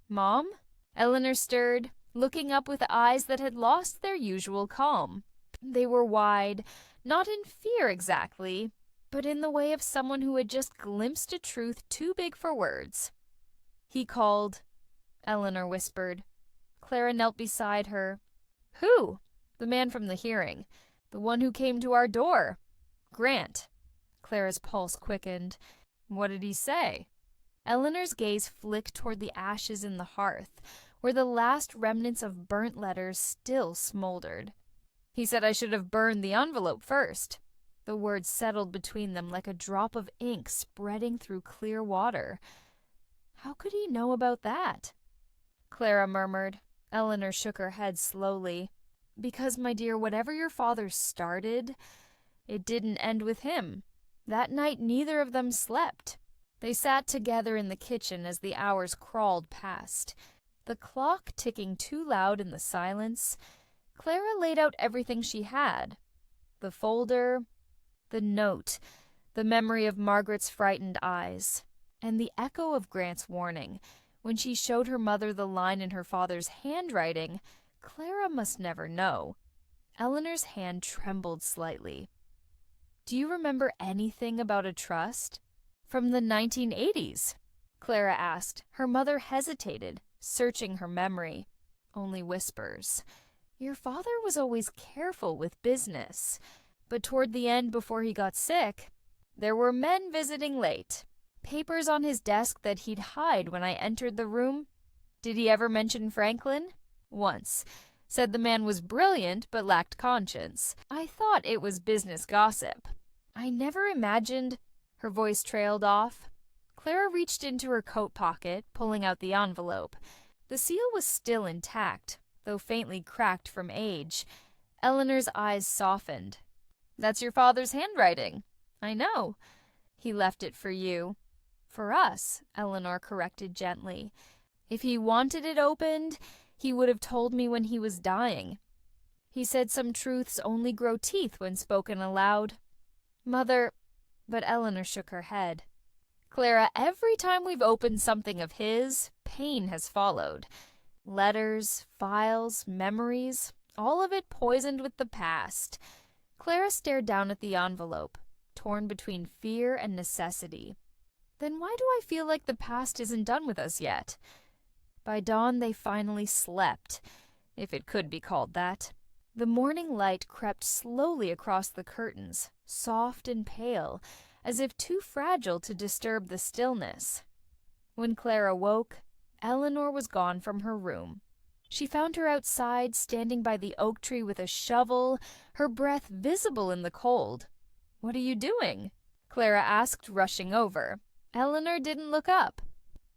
"Mom?" Eleanor stirred, looking up with eyes that had lost their usual calm. They were wide, not in fear exactly, but in the way of someone who had just glimpsed a truth too big for words. "He called," Eleanor whispered. Clara knelt beside her. "Who?" "The man from the hearing. The one who came to our door. Grant." Clara's pulse quickened. "What did he say?" Eleanor's gaze flicked toward the ashes in the hearth, where the last remnants of burnt letters still smoldered. "He said I should have burned the envelope first." The words settled between them like a drop of ink spreading through clear water. How could he know about that? Clara murmured. Eleanor shook her head slowly. "Because, my dear, whatever your father started, it didn't end with him. That night neither of them slept. They sat together in the kitchen as the hours crawled past, the clock ticking too loud in the silence. Clara laid out everything she had. The folder, the note, the memory of Margaret's frightened eyes, and the echo of Grant's warning. When she showed her mother the line in her father's handwriting, Clara must never know. Eleanor's hand trembled slightly. "Do you remember anything about a trust?" "From the 1980s?" Clara asked. Her mother hesitated, searching her memory. Only whispers. "Your father was always careful with business, but toward the end, before he got sick, there were men visiting late. Papers on his desk that he'd hide when I entered the room." "Did he ever mention Franklin?" "Once. Said the man was brilliant but lacked conscience. I thought it was business gossip. I never imagined—" Her voice trailed off. Clara reached into her coat pocket, pulling out the envelope. The seal was still intact, though faintly cracked from age. Eleanor's eyes softened. "That's your father's handwriting." "I know. He left it for you." "For us," Eleanor corrected gently. "If he wanted it opened, he would have told me when he was dying. He said some truths only grow teeth when spoken aloud." "Mother—" But Eleanor shook her head. "Clara, every time we've opened something of his, pain has followed. Letters, files, memories, all of it poisoned with the past." Clara stared down at the envelope, torn between fear and necessity. "Then why do I feel like the past isn't done with us yet?" By dawn they finally slept, if it could be called that. The morning light crept slowly across the curtains, soft and pale, as if too fragile to disturb the stillness. When Clara woke, Eleanor was gone from her room. She found her outside, standing by the oak tree with a shovel, her breath visible in the cold. "What are you doing?" Clara asked, rushing over. Eleanor didn't look up.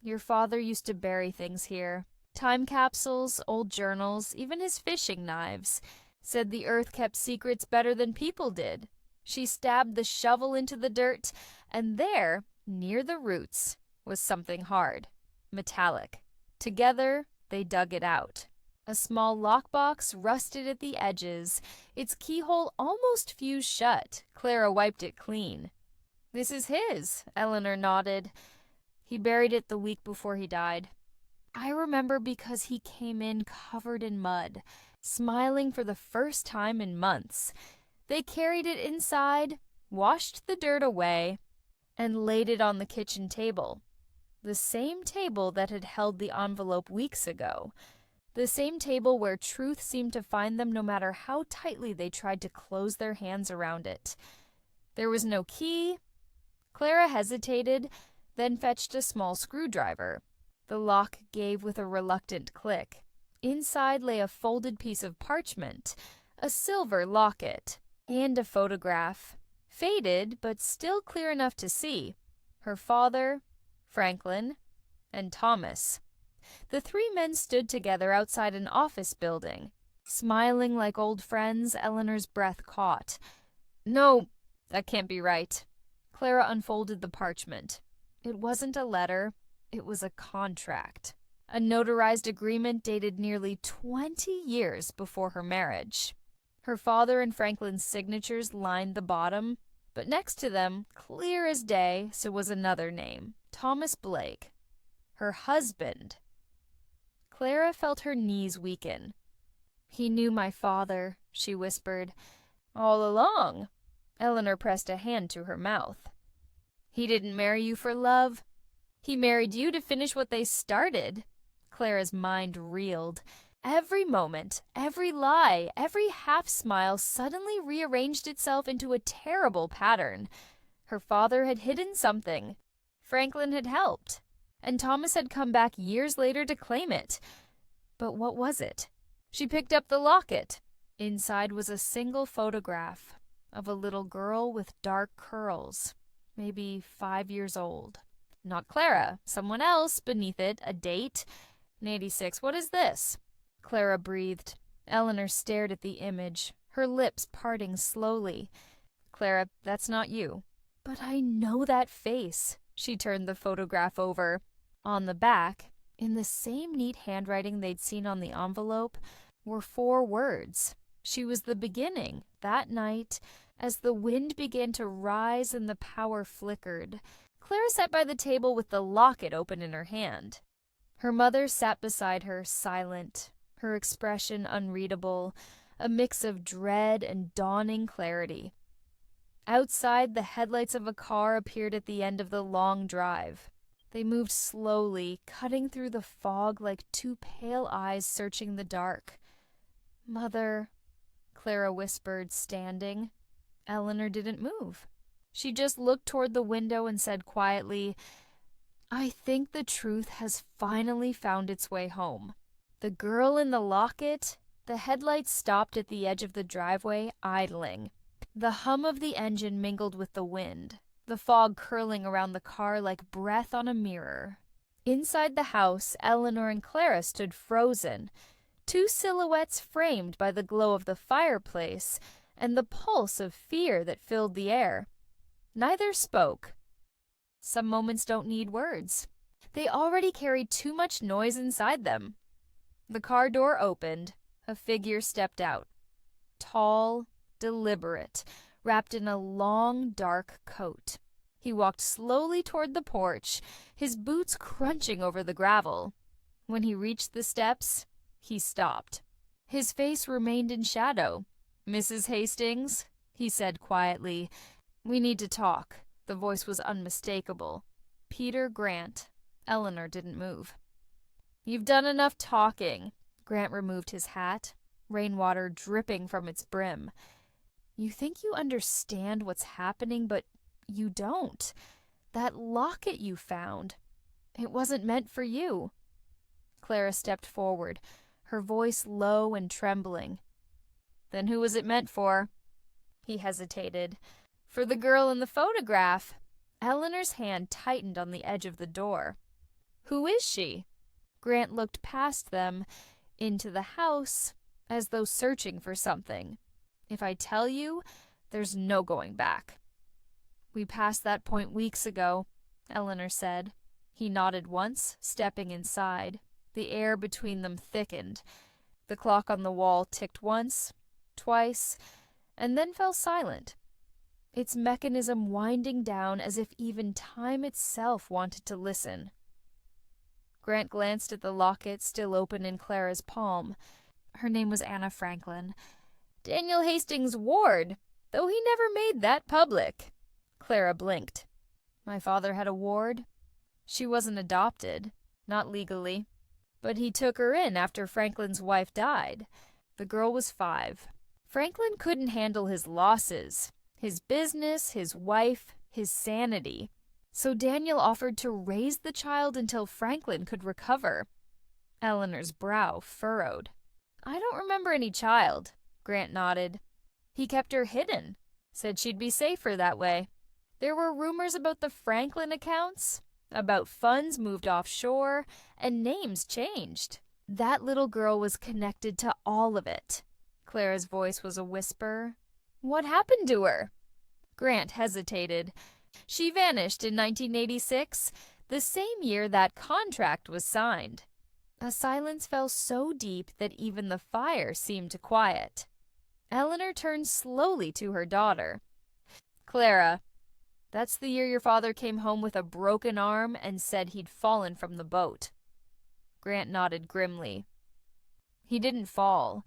"Your father used to bury things here. Time capsules, old journals, even his fishing knives. Said the earth kept secrets better than people did." She stabbed the shovel into the dirt, and there, near the roots, was something hard, metallic. Together, they dug it out. A small lockbox rusted at the edges, its keyhole almost fused shut. Clara wiped it clean. "This is his," Eleanor nodded. "He buried it the week before he died. I remember because he came in covered in mud, smiling for the first time in months. They carried it inside, washed the dirt away, and laid it on the kitchen table. The same table that had held the envelope weeks ago. The same table where truth seemed to find them no matter how tightly they tried to close their hands around it. There was no key." Clara hesitated, then fetched a small screwdriver. The lock gave with a reluctant click. Inside lay a folded piece of parchment, a silver locket, and a photograph. Faded, but still clear enough to see. Her father, Franklin, and Thomas. The three men stood together outside an office building. Smiling like old friends, Eleanor's breath caught. No, that can't be right. Clara unfolded the parchment. It wasn't a letter, it was a contract. A notarized agreement dated nearly 20 years before her marriage. Her father and Franklin's signatures lined the bottom, but next to them, clear as day, so was another name, Thomas Blake. Her husband. Clara felt her knees weaken. "He knew my father," she whispered. "All along." Eleanor pressed a hand to her mouth. "He didn't marry you for love. He married you to finish what they started." Clara's mind reeled. Every moment, every lie, every half-smile suddenly rearranged itself into a terrible pattern. Her father had hidden something. Franklin had helped. And Thomas had come back years later to claim it. But what was it? She picked up the locket. Inside was a single photograph of a little girl with dark curls, maybe 5 years old. Not Clara, someone else. Beneath it, a date. 86. What is this? Clara breathed. Eleanor stared at the image, her lips parting slowly. "Clara, that's not you." "But I know that face." She turned the photograph over. On the back, in the same neat handwriting they'd seen on the envelope, were 4 words. She was the beginning, that night, as the wind began to rise and the power flickered. Clara sat by the table with the locket open in her hand. Her mother sat beside her, silent, her expression unreadable, a mix of dread and dawning clarity. Outside, the headlights of a car appeared at the end of the long drive. They moved slowly, cutting through the fog like 2 pale eyes searching the dark. "Mother," Clara whispered, standing. Eleanor didn't move. She just looked toward the window and said quietly, "I think the truth has finally found its way home." The girl in the locket. The headlights stopped at the edge of the driveway, idling. The hum of the engine mingled with the wind, the fog curling around the car like breath on a mirror. Inside the house, Eleanor and Clara stood frozen, 2 silhouettes framed by the glow of the fireplace and the pulse of fear that filled the air. Neither spoke. Some moments don't need words. They already carried too much noise inside them. The car door opened. A figure stepped out. Tall, deliberate, wrapped in a long, dark coat. He walked slowly toward the porch, his boots crunching over the gravel. When he reached the steps, he stopped. His face remained in shadow. "Mrs. Hastings," he said quietly, "we need to talk." The voice was unmistakable. "Peter Grant." Eleanor didn't move. "You've done enough talking." Grant removed his hat, rainwater dripping from its brim. "You think you understand what's happening, but you don't. That locket you found, it wasn't meant for you." Clara stepped forward, her voice low and trembling. "Then who was it meant for?" He hesitated. "For the girl in the photograph." Eleanor's hand tightened on the edge of the door. "Who is she?" Grant looked past them, into the house, as though searching for something. "If I tell you, there's no going back." "We passed that point weeks ago," Eleanor said. He nodded once, stepping inside. The air between them thickened. The clock on the wall ticked once, twice, and then fell silent, its mechanism winding down as if even time itself wanted to listen. Grant glanced at the locket still open in Clara's palm. Her name was Anna Franklin. "Daniel Hastings' ward, though he never made that public." Clara blinked. "My father had a ward. She wasn't adopted, not legally, but he took her in after Franklin's wife died. The girl was 5. Franklin couldn't handle his losses, his business, his wife, his sanity. So Daniel offered to raise the child until Franklin could recover. Eleanor's brow furrowed. I don't remember any child, Grant nodded. He kept her hidden, said she'd be safer that way. There were rumors about the Franklin accounts, about funds moved offshore, and names changed. That little girl was connected to all of it. Clara's voice was a whisper. What happened to her? Grant hesitated. She vanished in 1986, the same year that contract was signed. A silence fell so deep that even the fire seemed quiet. Eleanor turned slowly to her daughter. Clara, that's the year your father came home with a broken arm and said he'd fallen from the boat. Grant nodded grimly. He didn't fall.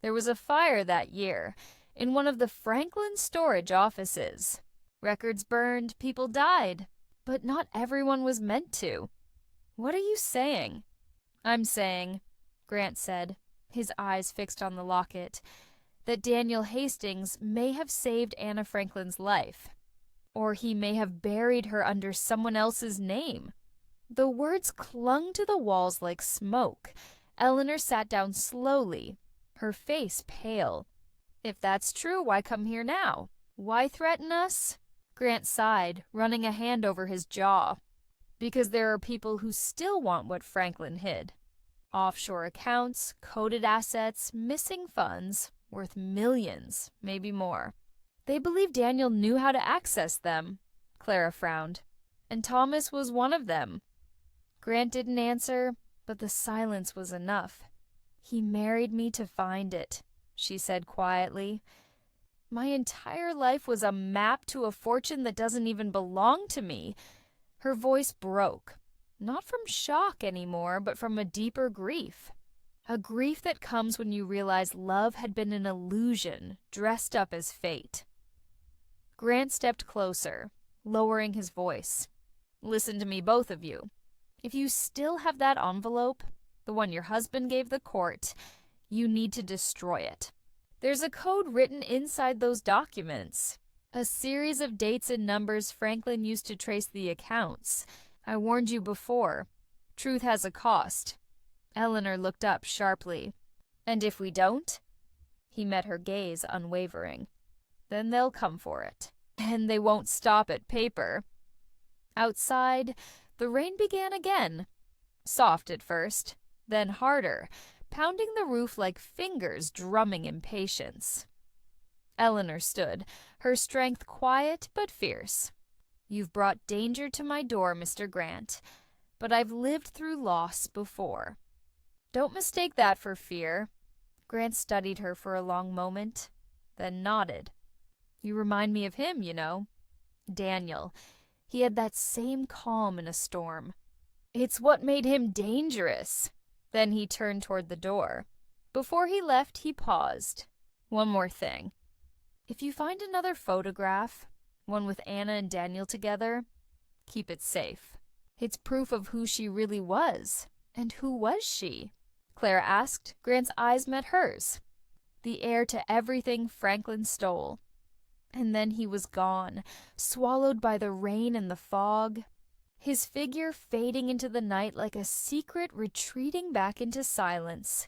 There was a fire that year in one of the Franklin storage offices. Records burned, people died, but not everyone was meant to. What are you saying? I'm saying, Grant said, his eyes fixed on the locket, that Daniel Hastings may have saved Anna Franklin's life, or he may have buried her under someone else's name. The words clung to the walls like smoke. Eleanor sat down slowly, her face pale. If that's true, why come here now? Why threaten us? Grant sighed, running a hand over his jaw. Because there are people who still want what Franklin hid. Offshore accounts, coded assets, missing funds, worth millions, maybe more. They believe Daniel knew how to access them. Clara frowned. And Thomas was one of them. Grant didn't answer, but the silence was enough. He married me to find it, she said quietly. My entire life was a map to a fortune that doesn't even belong to me. Her voice broke, not from shock anymore, but from a deeper grief. A grief that comes when you realize love had been an illusion dressed up as fate. Grant stepped closer, lowering his voice. Listen to me, both of you. If you still have that envelope, the one your husband gave the court, you need to destroy it. There's a code written inside those documents. A series of dates and numbers Franklin used to trace the accounts. I warned you before. Truth has a cost. Eleanor looked up sharply. And if we don't? He met her gaze unwavering. Then they'll come for it. And they won't stop at paper. Outside, the rain began again. Soft at first, then harder, pounding the roof like fingers drumming impatience. Eleanor stood, her strength quiet but fierce. You've brought danger to my door, Mr. Grant, but I've lived through loss before. Don't mistake that for fear. Grant studied her for a long moment, then nodded. You remind me of him, you know. Daniel. He had that same calm in a storm. It's what made him dangerous. Then he turned toward the door. Before he left, he paused. One more thing. If you find another photograph, one with Anna and Daniel together, keep it safe. It's proof of who she really was. And who was she? Clara asked. Grant's eyes met hers. The heir to everything Franklin stole. And then he was gone, swallowed by the rain and the fog. His figure fading into the night like a secret retreating back into silence.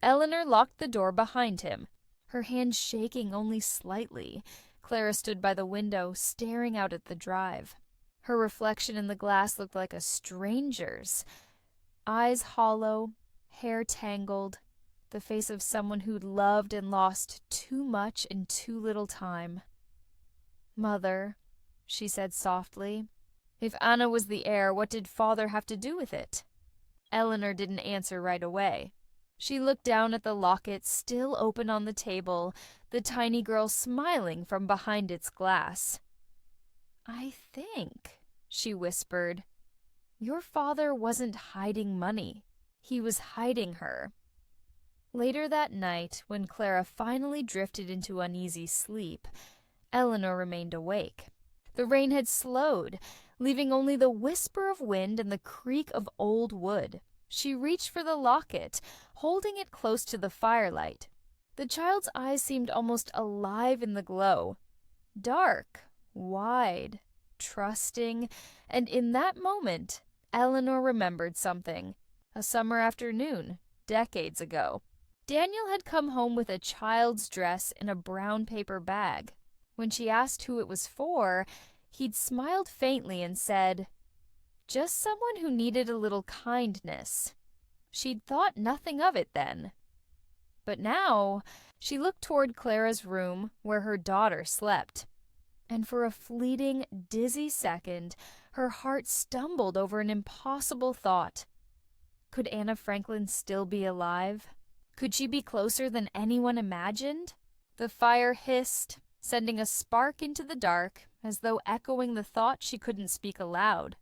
Eleanor locked the door behind him, her hand shaking only slightly. Clara stood by the window, staring out at the drive. Her reflection in the glass looked like a stranger's. Eyes hollow, hair tangled, the face of someone who'd loved and lost too much in too little time. Mother, she said softly. If Anna was the heir, what did father have to do with it? Eleanor didn't answer right away. She looked down at the locket still open on the table, the tiny girl smiling from behind its glass. I think, she whispered, your father wasn't hiding money. He was hiding her. Later that night, when Clara finally drifted into uneasy sleep, Eleanor remained awake. The rain had slowed, leaving only the whisper of wind and the creak of old wood. She reached for the locket, holding it close to the firelight. The child's eyes seemed almost alive in the glow. Dark, wide, trusting, and in that moment, Eleanor remembered something. A summer afternoon, decades ago. Daniel had come home with a child's dress in a brown paper bag. When she asked who it was for, he'd smiled faintly and said, "Just someone who needed a little kindness." She'd thought nothing of it then. But now, she looked toward Clara's room where her daughter slept. And for a fleeting, dizzy second, her heart stumbled over an impossible thought. Could Anna Franklin still be alive? Could she be closer than anyone imagined? The fire hissed, sending a spark into the dark, as though echoing the thought she couldn't speak aloud.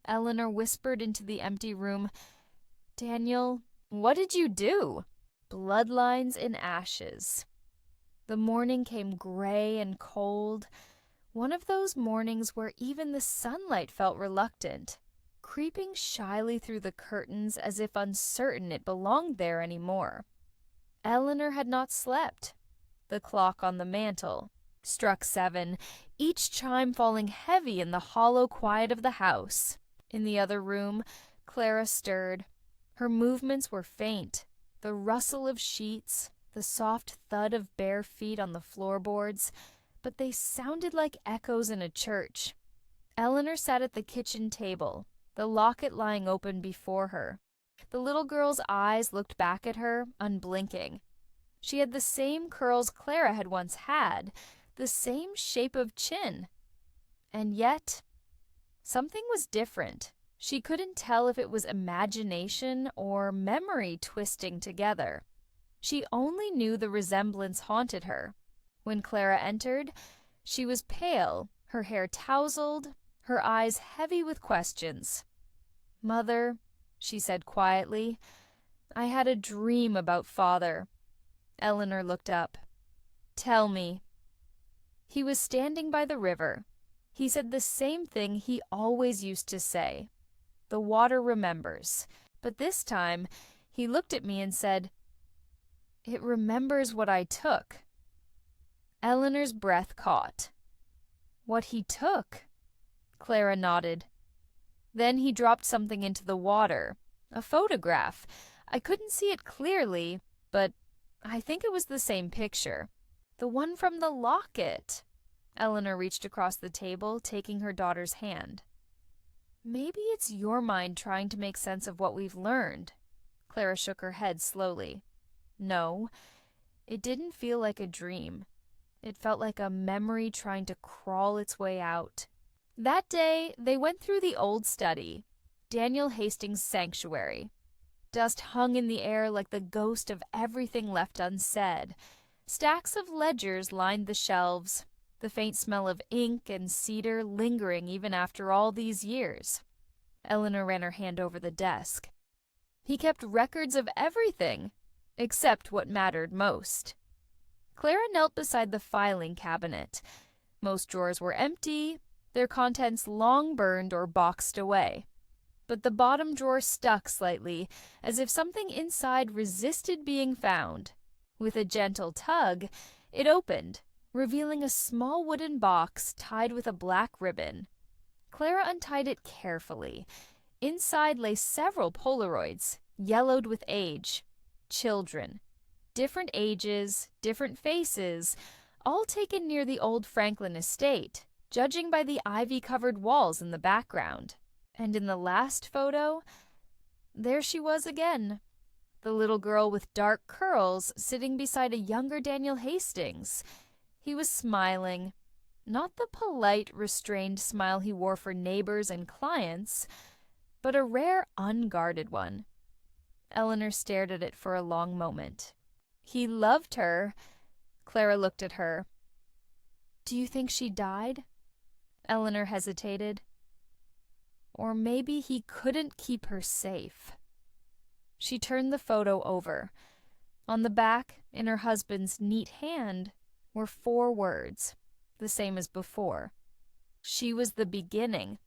Eleanor whispered into the empty room, "Daniel, what did you do?" Bloodlines in ashes. The morning came gray and cold, one of those mornings where even the sunlight felt reluctant, creeping shyly through the curtains as if uncertain it belonged there anymore. Eleanor had not slept. The clock on the mantel struck 7, each chime falling heavy in the hollow quiet of the house. In the other room, Clara stirred. Her movements were faint, the rustle of sheets, the soft thud of bare feet on the floorboards, but they sounded like echoes in a church. Eleanor sat at the kitchen table, the locket lying open before her. The little girl's eyes looked back at her, unblinking. She had the same curls Clara had once had, the same shape of chin. And yet, something was different. She couldn't tell if it was imagination or memory twisting together. She only knew the resemblance haunted her. When Clara entered, she was pale, her hair tousled, her eyes heavy with questions. "Mother," she said quietly, "I had a dream about Father." Eleanor looked up. "Tell me." He was standing by the river. He said the same thing he always used to say. "The water remembers." But this time, he looked at me and said, "It remembers what I took." Eleanor's breath caught. "What he took?" Clara nodded. "Then he dropped something into the water. A photograph. I couldn't see it clearly, but I think it was the same picture. The one from the locket." Eleanor reached across the table, taking her daughter's hand. "Maybe it's your mind trying to make sense of what we've learned." Clara shook her head slowly. "No, it didn't feel like a dream. It felt like a memory trying to crawl its way out." That day, they went through the old study, Daniel Hastings' sanctuary. Dust hung in the air like the ghost of everything left unsaid. Stacks of ledgers lined the shelves, the faint smell of ink and cedar lingering even after all these years. Eleanor ran her hand over the desk. He kept records of everything, except what mattered most. Clara knelt beside the filing cabinet. Most drawers were empty, their contents long burned or boxed away. But the bottom drawer stuck slightly, as if something inside resisted being found. With a gentle tug, it opened, revealing a small wooden box tied with a black ribbon. Clara untied it carefully. Inside lay several Polaroids, yellowed with age. Children. Different ages, different faces, all taken near the old Franklin estate, judging by the ivy-covered walls in the background. And in the last photo, there she was again, the little girl with dark curls sitting beside a younger Daniel Hastings. He was smiling, not the polite, restrained smile he wore for neighbors and clients, but a rare, unguarded one. Eleanor stared at it for a long moment. He loved her. Clara looked at her. "Do you think she died?" Eleanor hesitated. "Or maybe he couldn't keep her safe." She turned the photo over. On the back, in her husband's neat hand, were 4 words, the same as before. She was the beginning.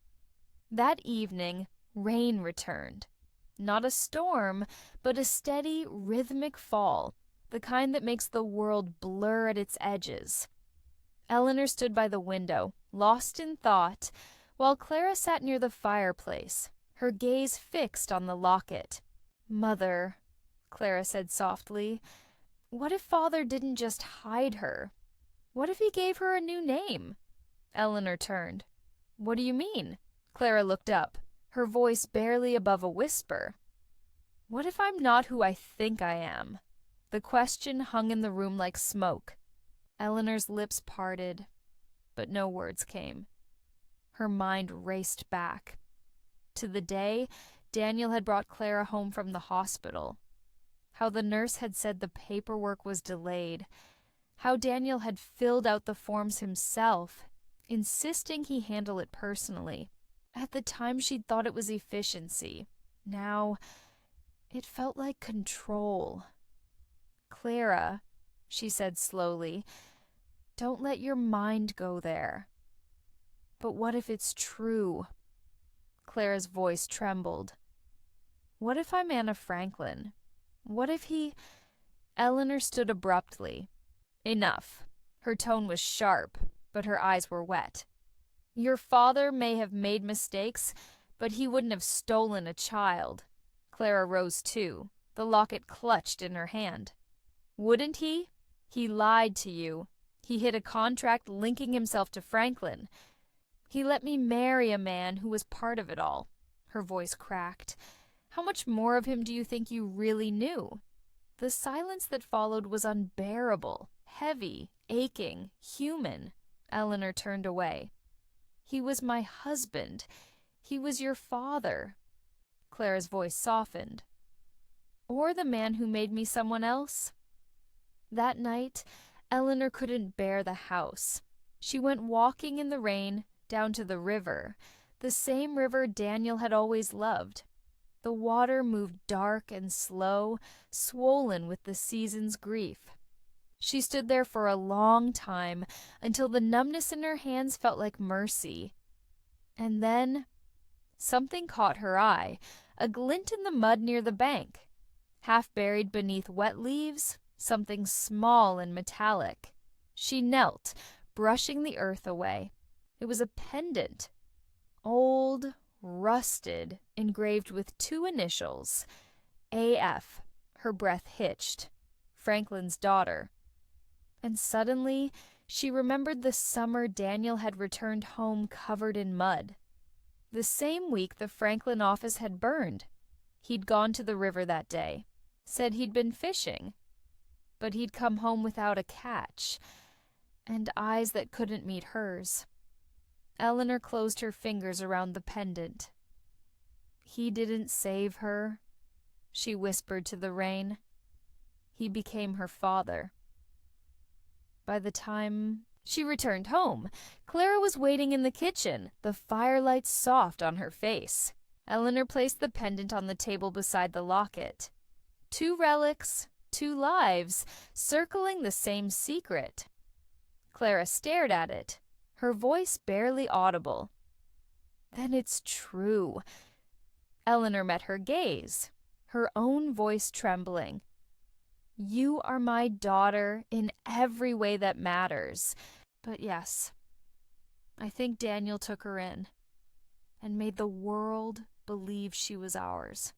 That evening, rain returned. Not a storm, but a steady, rhythmic fall, the kind that makes the world blur at its edges. Eleanor stood by the window, lost in thought, while Clara sat near the fireplace, her gaze fixed on the locket. "Mother," Clara said softly, "what if Father didn't just hide her? What if he gave her a new name?" Eleanor turned. "What do you mean?" Clara looked up, her voice barely above a whisper. "What if I'm not who I think I am?" The question hung in the room like smoke. Eleanor's lips parted, but no words came. Her mind raced back to the day Daniel had brought Clara home from the hospital. How the nurse had said the paperwork was delayed. How Daniel had filled out the forms himself, insisting he handle it personally. At the time she'd thought it was efficiency. Now it felt like control. "Clara," she said slowly, "don't let your mind go there." "But what if it's true?" Clara's voice trembled. "What if I'm Anna Franklin? What if he—" Eleanor stood abruptly. "Enough." Her tone was sharp, but her eyes were wet. "Your father may have made mistakes, but he wouldn't have stolen a child." Clara rose too, the locket clutched in her hand. "Wouldn't he? He lied to you. He hid a contract linking himself to Franklin. He let me marry a man who was part of it all." Her voice cracked. "How much more of him do you think you really knew?" The silence that followed was unbearable, heavy, aching, human. Eleanor turned away. "He was my husband. He was your father." Clara's voice softened. "Or the man who made me someone else?" That night, Eleanor couldn't bear the house. She went walking in the rain down to the river, the same river Daniel had always loved. The water moved dark and slow, swollen with the season's grief. She stood there for a long time, until the numbness in her hands felt like mercy. And then something caught her eye, a glint in the mud near the bank. Half buried beneath wet leaves, something small and metallic. She knelt, brushing the earth away. It was a pendant, old, rusted, engraved with 2 initials, A.F. Her breath hitched. Franklin's daughter. And suddenly, she remembered the summer Daniel had returned home covered in mud. The same week the Franklin office had burned. He'd gone to the river that day, said he'd been fishing. But he'd come home without a catch, and eyes that couldn't meet hers. Eleanor closed her fingers around the pendant. "He didn't save her," she whispered to the rain. "He became her father." By the time she returned home, Clara was waiting in the kitchen, the firelight soft on her face. Eleanor placed the pendant on the table beside the locket. 2 relics, 2 lives, circling the same secret. Clara stared at it, her voice barely audible. "Then it's true." Eleanor met her gaze, her own voice trembling. "You are my daughter in every way that matters. But yes, I think Daniel took her in and made the world believe she was ours."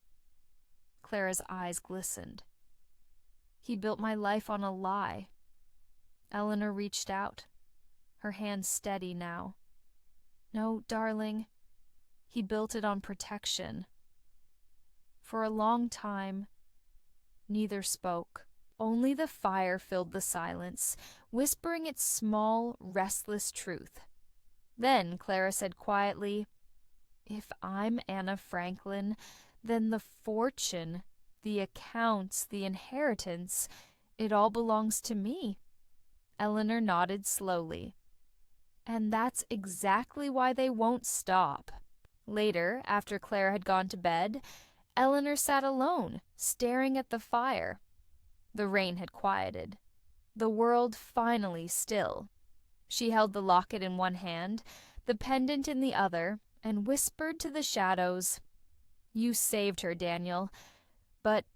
Clara's eyes glistened. "He built my life on a lie." Eleanor reached out, her hand steady now. "No, darling, he built it on protection." For a long time, neither spoke. Only the fire filled the silence, whispering its small, restless truth. Then Clara said quietly, "If I'm Anna Franklin, then the fortune, the accounts, the inheritance, it all belongs to me." Eleanor nodded slowly. "And that's exactly why they won't stop." Later, after Clara had gone to bed, Eleanor sat alone, staring at the fire. The rain had quieted, the world finally still. She held the locket in one hand, the pendant in the other, and whispered to the shadows, "You saved her, Daniel, but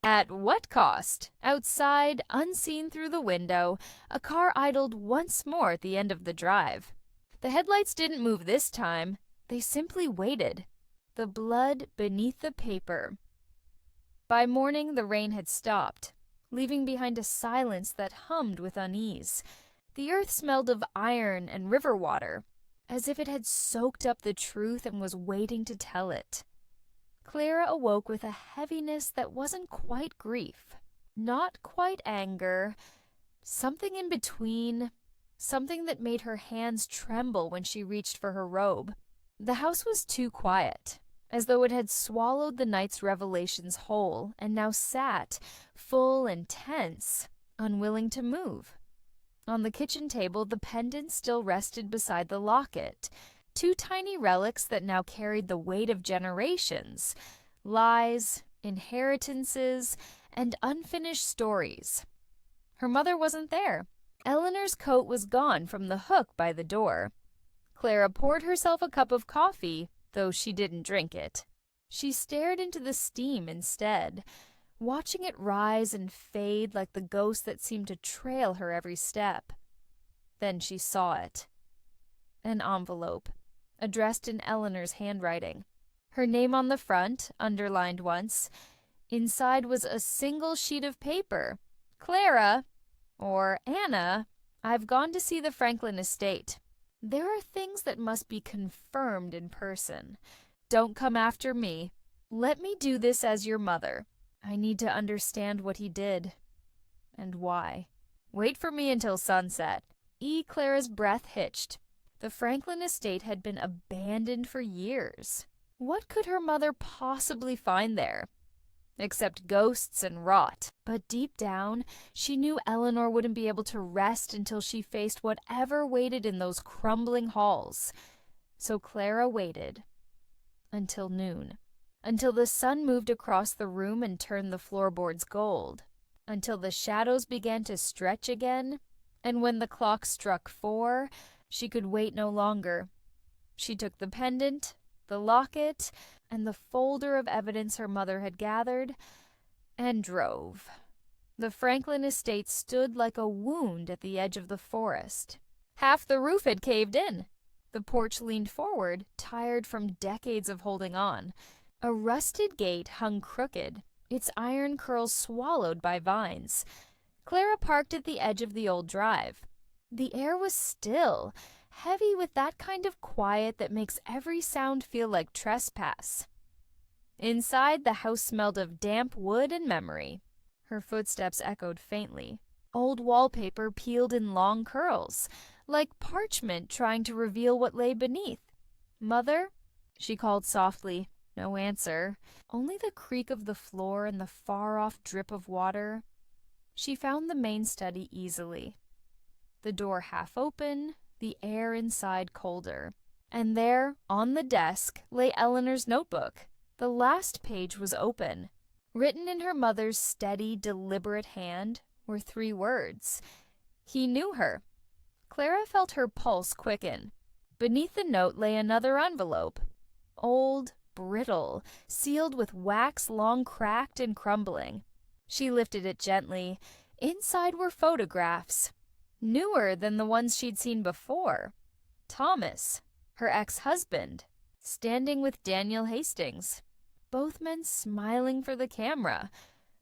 at what cost?" Outside, unseen through the window, a car idled once more at the end of the drive. The headlights didn't move this time. They simply waited. The blood beneath the paper. By morning, the rain had stopped, leaving behind a silence that hummed with unease. The earth smelled of iron and river water, as if it had soaked up the truth and was waiting to tell it. Clara awoke with a heaviness that wasn't quite grief, not quite anger, something in between, something that made her hands tremble when she reached for her robe. The house was too quiet, as though it had swallowed the night's revelations whole and now sat, full and tense, unwilling to move. On the kitchen table, the pendant still rested beside the locket, two tiny relics that now carried the weight of generations, lies, inheritances, and unfinished stories. Her mother wasn't there. Eleanor's coat was gone from the hook by the door. Clara poured herself a cup of coffee, though she didn't drink it. She stared into the steam instead, watching it rise and fade like the ghost that seemed to trail her every step. Then she saw it. An envelope, addressed in Eleanor's handwriting. Her name on the front, underlined once. Inside was a single sheet of paper. Clara, or Anna, I've gone to see the Franklin estate. There are things that must be confirmed in person. Don't come after me. Let me do this as your mother. I need to understand what he did. And why. Wait for me until sunset. Clara's breath hitched. The Franklin estate had been abandoned for years. What could her mother possibly find there? Except ghosts and rot. But deep down, she knew Eleanor wouldn't be able to rest until she faced whatever waited in those crumbling halls. So Clara waited. Until noon. Until the sun moved across the room and turned the floorboards gold. Until the shadows began to stretch again. And when the clock struck 4, she could wait no longer. She took the pendant, the locket, and the folder of evidence her mother had gathered, and drove. The Franklin estate stood like a wound at the edge of the forest. Half the roof had caved in. The porch leaned forward, tired from decades of holding on. A rusted gate hung crooked, its iron curls swallowed by vines. Clara parked at the edge of the old drive. The air was still, heavy with that kind of quiet that makes every sound feel like trespass. Inside, the house smelled of damp wood and memory. Her footsteps echoed faintly. Old wallpaper peeled in long curls, like parchment trying to reveal what lay beneath. "Mother?" she called softly. No answer, only the creak of the floor and the far-off drip of water. She found the main study easily. The door half open, the air inside colder. And there, on the desk, lay Eleanor's notebook. The last page was open. Written in her mother's steady, deliberate hand were 3 words. He knew her. Clara felt her pulse quicken. Beneath the note lay another envelope. Old, brittle, sealed with wax long cracked and crumbling. She lifted it gently. Inside were photographs. Newer than the ones she'd seen before. Thomas, her ex-husband, standing with Daniel Hastings. Both men smiling for the camera.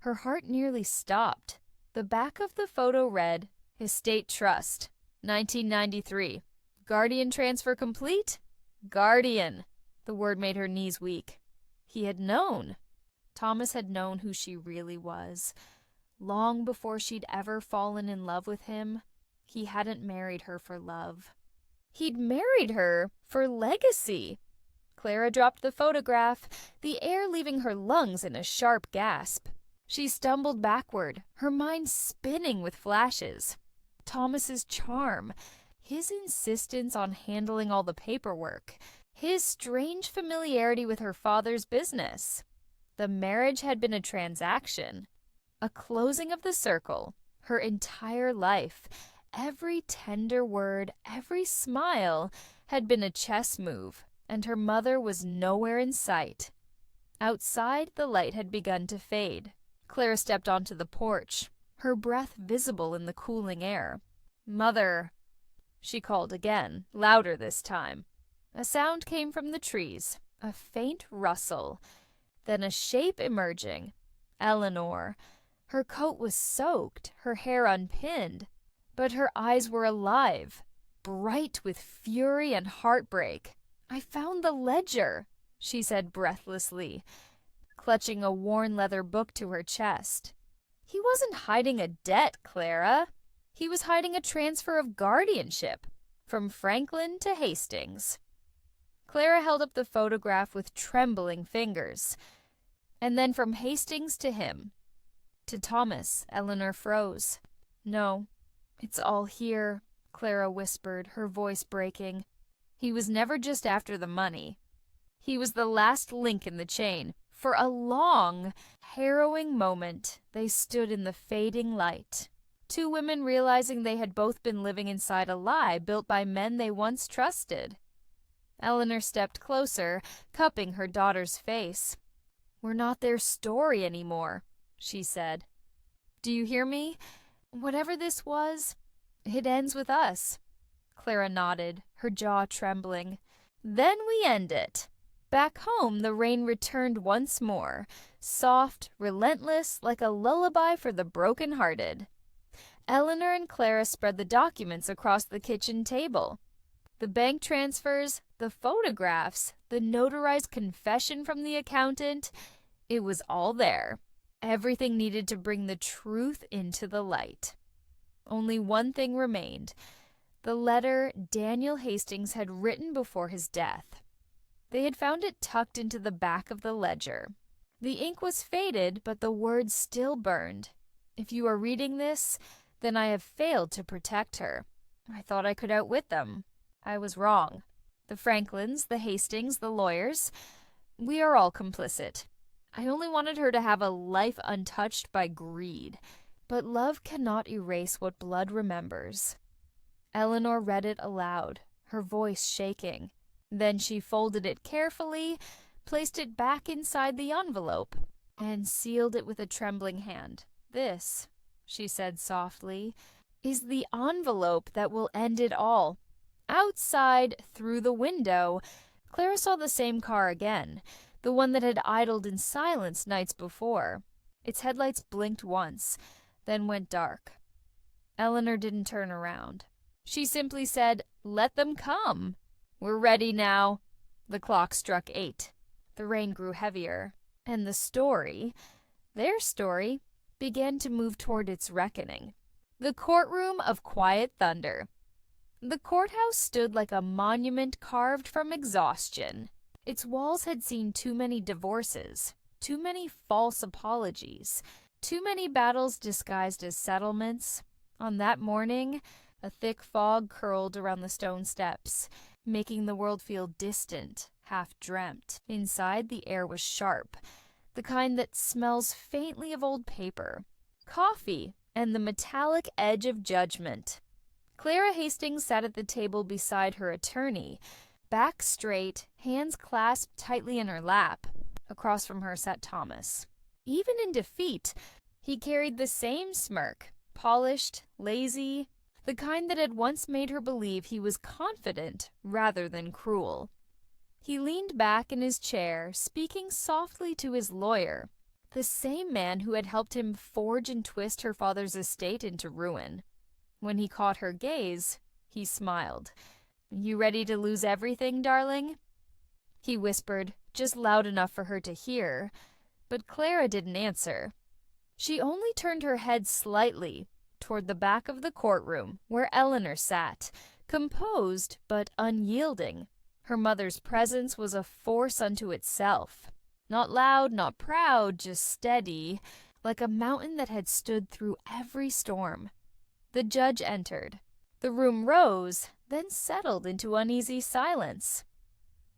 Her heart nearly stopped. The back of the photo read, "Estate Trust, 1993. Guardian transfer complete?" Guardian. The word made her knees weak. He had known. Thomas had known who she really was. Long before she'd ever fallen in love with him, he hadn't married her for love. He'd married her for legacy. Clara dropped the photograph, the air leaving her lungs in a sharp gasp. She stumbled backward, her mind spinning with flashes. Thomas's charm, his insistence on handling all the paperwork, his strange familiarity with her father's business. The marriage had been a transaction, a closing of the circle. Her entire life, every tender word, every smile, had been a chess move, and her mother was nowhere in sight. Outside, the light had begun to fade. Clara stepped onto the porch, her breath visible in the cooling air. "Mother," she called again, louder this time. A sound came from the trees, a faint rustle, then a shape emerging. Eleanor. Her coat was soaked, her hair unpinned, but her eyes were alive, bright with fury and heartbreak. "I found the ledger," she said breathlessly, clutching a worn leather book to her chest. "He wasn't hiding a debt, Clara. He was hiding a transfer of guardianship from Franklin to Hastings." Clara held up the photograph with trembling fingers. "And then from Hastings to him." To Thomas, Eleanor froze. "No, it's all here," Clara whispered, her voice breaking. "He was never just after the money. He was the last link in the chain." For a long, harrowing moment, they stood in the fading light. Two women realizing they had both been living inside a lie built by men they once trusted. Eleanor stepped closer, cupping her daughter's face. "We're not their story anymore," she said. "Do you hear me? Whatever this was, it ends with us." Clara nodded, her jaw trembling. "Then we end it." Back home, the rain returned once more, soft, relentless, like a lullaby for the broken-hearted. Eleanor and Clara spread the documents across the kitchen table. The bank transfers, the photographs, the notarized confession from the accountant. It was all there. Everything needed to bring the truth into the light. Only one thing remained: the letter Daniel Hastings had written before his death. They had found it tucked into the back of the ledger. The ink was faded, but the words still burned. "If you are reading this, then I have failed to protect her. I thought I could outwit them. I was wrong. The Franklins, the Hastings, the lawyers, we are all complicit. I only wanted her to have a life untouched by greed. But love cannot erase what blood remembers." Eleanor read it aloud, her voice shaking. Then she folded it carefully, placed it back inside the envelope, and sealed it with a trembling hand. "This," she said softly, "is the envelope that will end it all." Outside, through the window, Clara saw the same car again, the one that had idled in silence nights before. Its headlights blinked once, then went dark. Eleanor didn't turn around. She simply said, "Let them come. We're ready now." The clock struck 8. The rain grew heavier, and the story, their story, began to move toward its reckoning. The courtroom of quiet thunder. The courthouse stood like a monument carved from exhaustion. Its walls had seen too many divorces, too many false apologies, too many battles disguised as settlements. On that morning, a thick fog curled around the stone steps, making the world feel distant, half-dreamt. Inside, the air was sharp, the kind that smells faintly of old paper, coffee, and the metallic edge of judgment. Clara Hastings sat at the table beside her attorney, back straight, hands clasped tightly in her lap. Across from her sat Thomas. Even in defeat, he carried the same smirk, polished, lazy, the kind that had once made her believe he was confident rather than cruel. He leaned back in his chair, speaking softly to his lawyer, the same man who had helped him forge and twist her father's estate into ruin. When he caught her gaze, he smiled. "You ready to lose everything, darling?" He whispered, just loud enough for her to hear, but Clara didn't answer. She only turned her head slightly toward the back of the courtroom where Eleanor sat, composed but unyielding. Her mother's presence was a force unto itself. Not loud, not proud, just steady, like a mountain that had stood through every storm. The judge entered. The room rose, then settled into uneasy silence.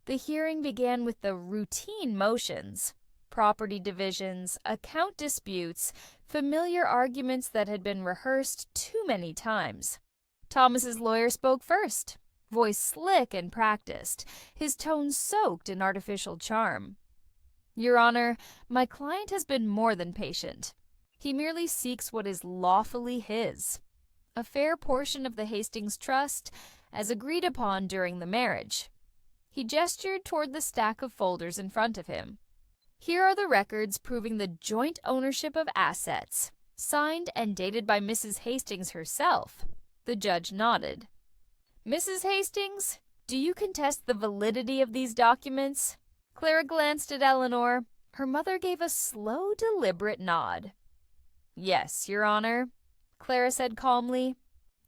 The hearing began with the routine motions: property divisions, account disputes, familiar arguments that had been rehearsed too many times. Thomas's lawyer spoke first, voice slick and practiced, his tone soaked in artificial charm. "Your Honor, my client has been more than patient. He merely seeks what is lawfully his. a fair portion of the Hastings trust as agreed upon during the marriage. He gestured toward the stack of folders in front of him. Here are the records proving the joint ownership of assets, signed and dated by Mrs. Hastings herself. The judge nodded. Mrs. Hastings, do you contest the validity of these documents? Clara glanced at Eleanor. Her mother gave a slow, deliberate nod. Yes, Your Honor, Clara said calmly.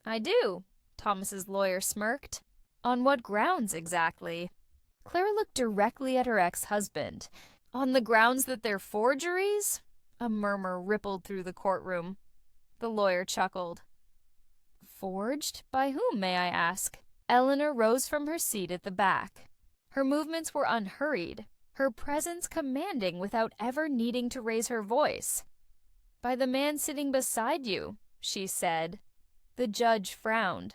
I do, Thomas's lawyer smirked. On what grounds exactly? Clara looked directly at her ex-husband. On the grounds that they're forgeries? A murmur rippled through the courtroom. The lawyer chuckled. Forged? By whom, may I ask? Eleanor rose from her seat at the back. Her movements were unhurried, her presence commanding without ever needing to raise her voice. By the man sitting beside you, she said. The judge frowned.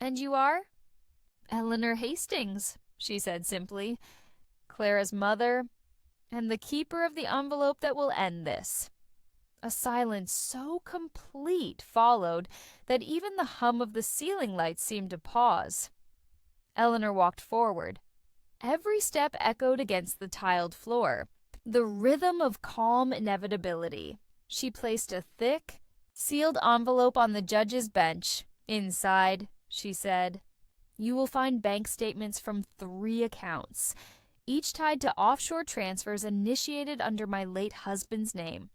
And you are? Eleanor Hastings, she said simply. Clara's mother, and the keeper of the envelope that will end this. A silence so complete followed that even the hum of the ceiling lights seemed to pause. Eleanor walked forward. Every step echoed against the tiled floor, the rhythm of calm inevitability. She placed a thick, sealed envelope on the judge's bench. Inside, she said, you will find bank statements from 3 accounts, each tied to offshore transfers initiated under my late husband's name.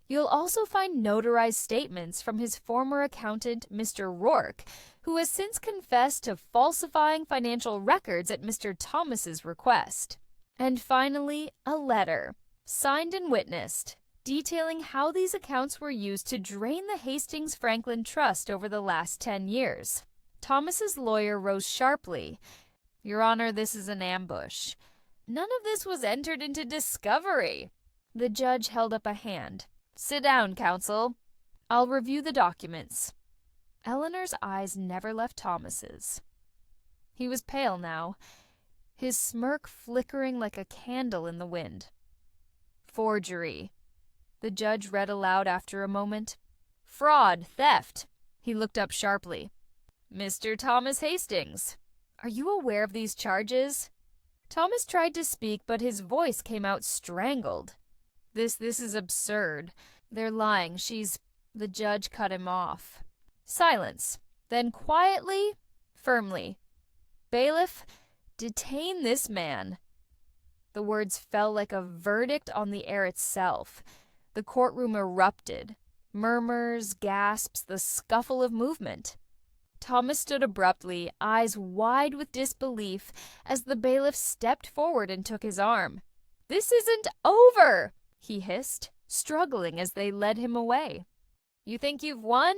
You'll also find notarized statements from his former accountant, Mr. Rourke, who has since confessed to falsifying financial records at Mr. Thomas's request. And finally, a letter, signed and witnessed, detailing how these accounts were used to drain the Hastings Franklin Trust over the last 10 years. Thomas's lawyer rose sharply. Your Honor, this is an ambush. None of this was entered into discovery. The judge held up a hand. Sit down, counsel. I'll review the documents. Eleanor's eyes never left Thomas's. He was pale now, his smirk flickering like a candle in the wind. Forgery. The judge read aloud after a moment. Fraud, theft. He looked up sharply. Mr. Thomas Hastings, are you aware of these charges? Thomas tried to speak, but his voice came out strangled. This is absurd. They're lying. The judge cut him off. Silence. Then quietly, firmly. Bailiff, detain this man. The words fell like a verdict on the air itself. The courtroom erupted. Murmurs, gasps, the scuffle of movement. Thomas stood abruptly, eyes wide with disbelief, as the bailiff stepped forward and took his arm. This isn't over, he hissed, struggling as they led him away. You think you've won?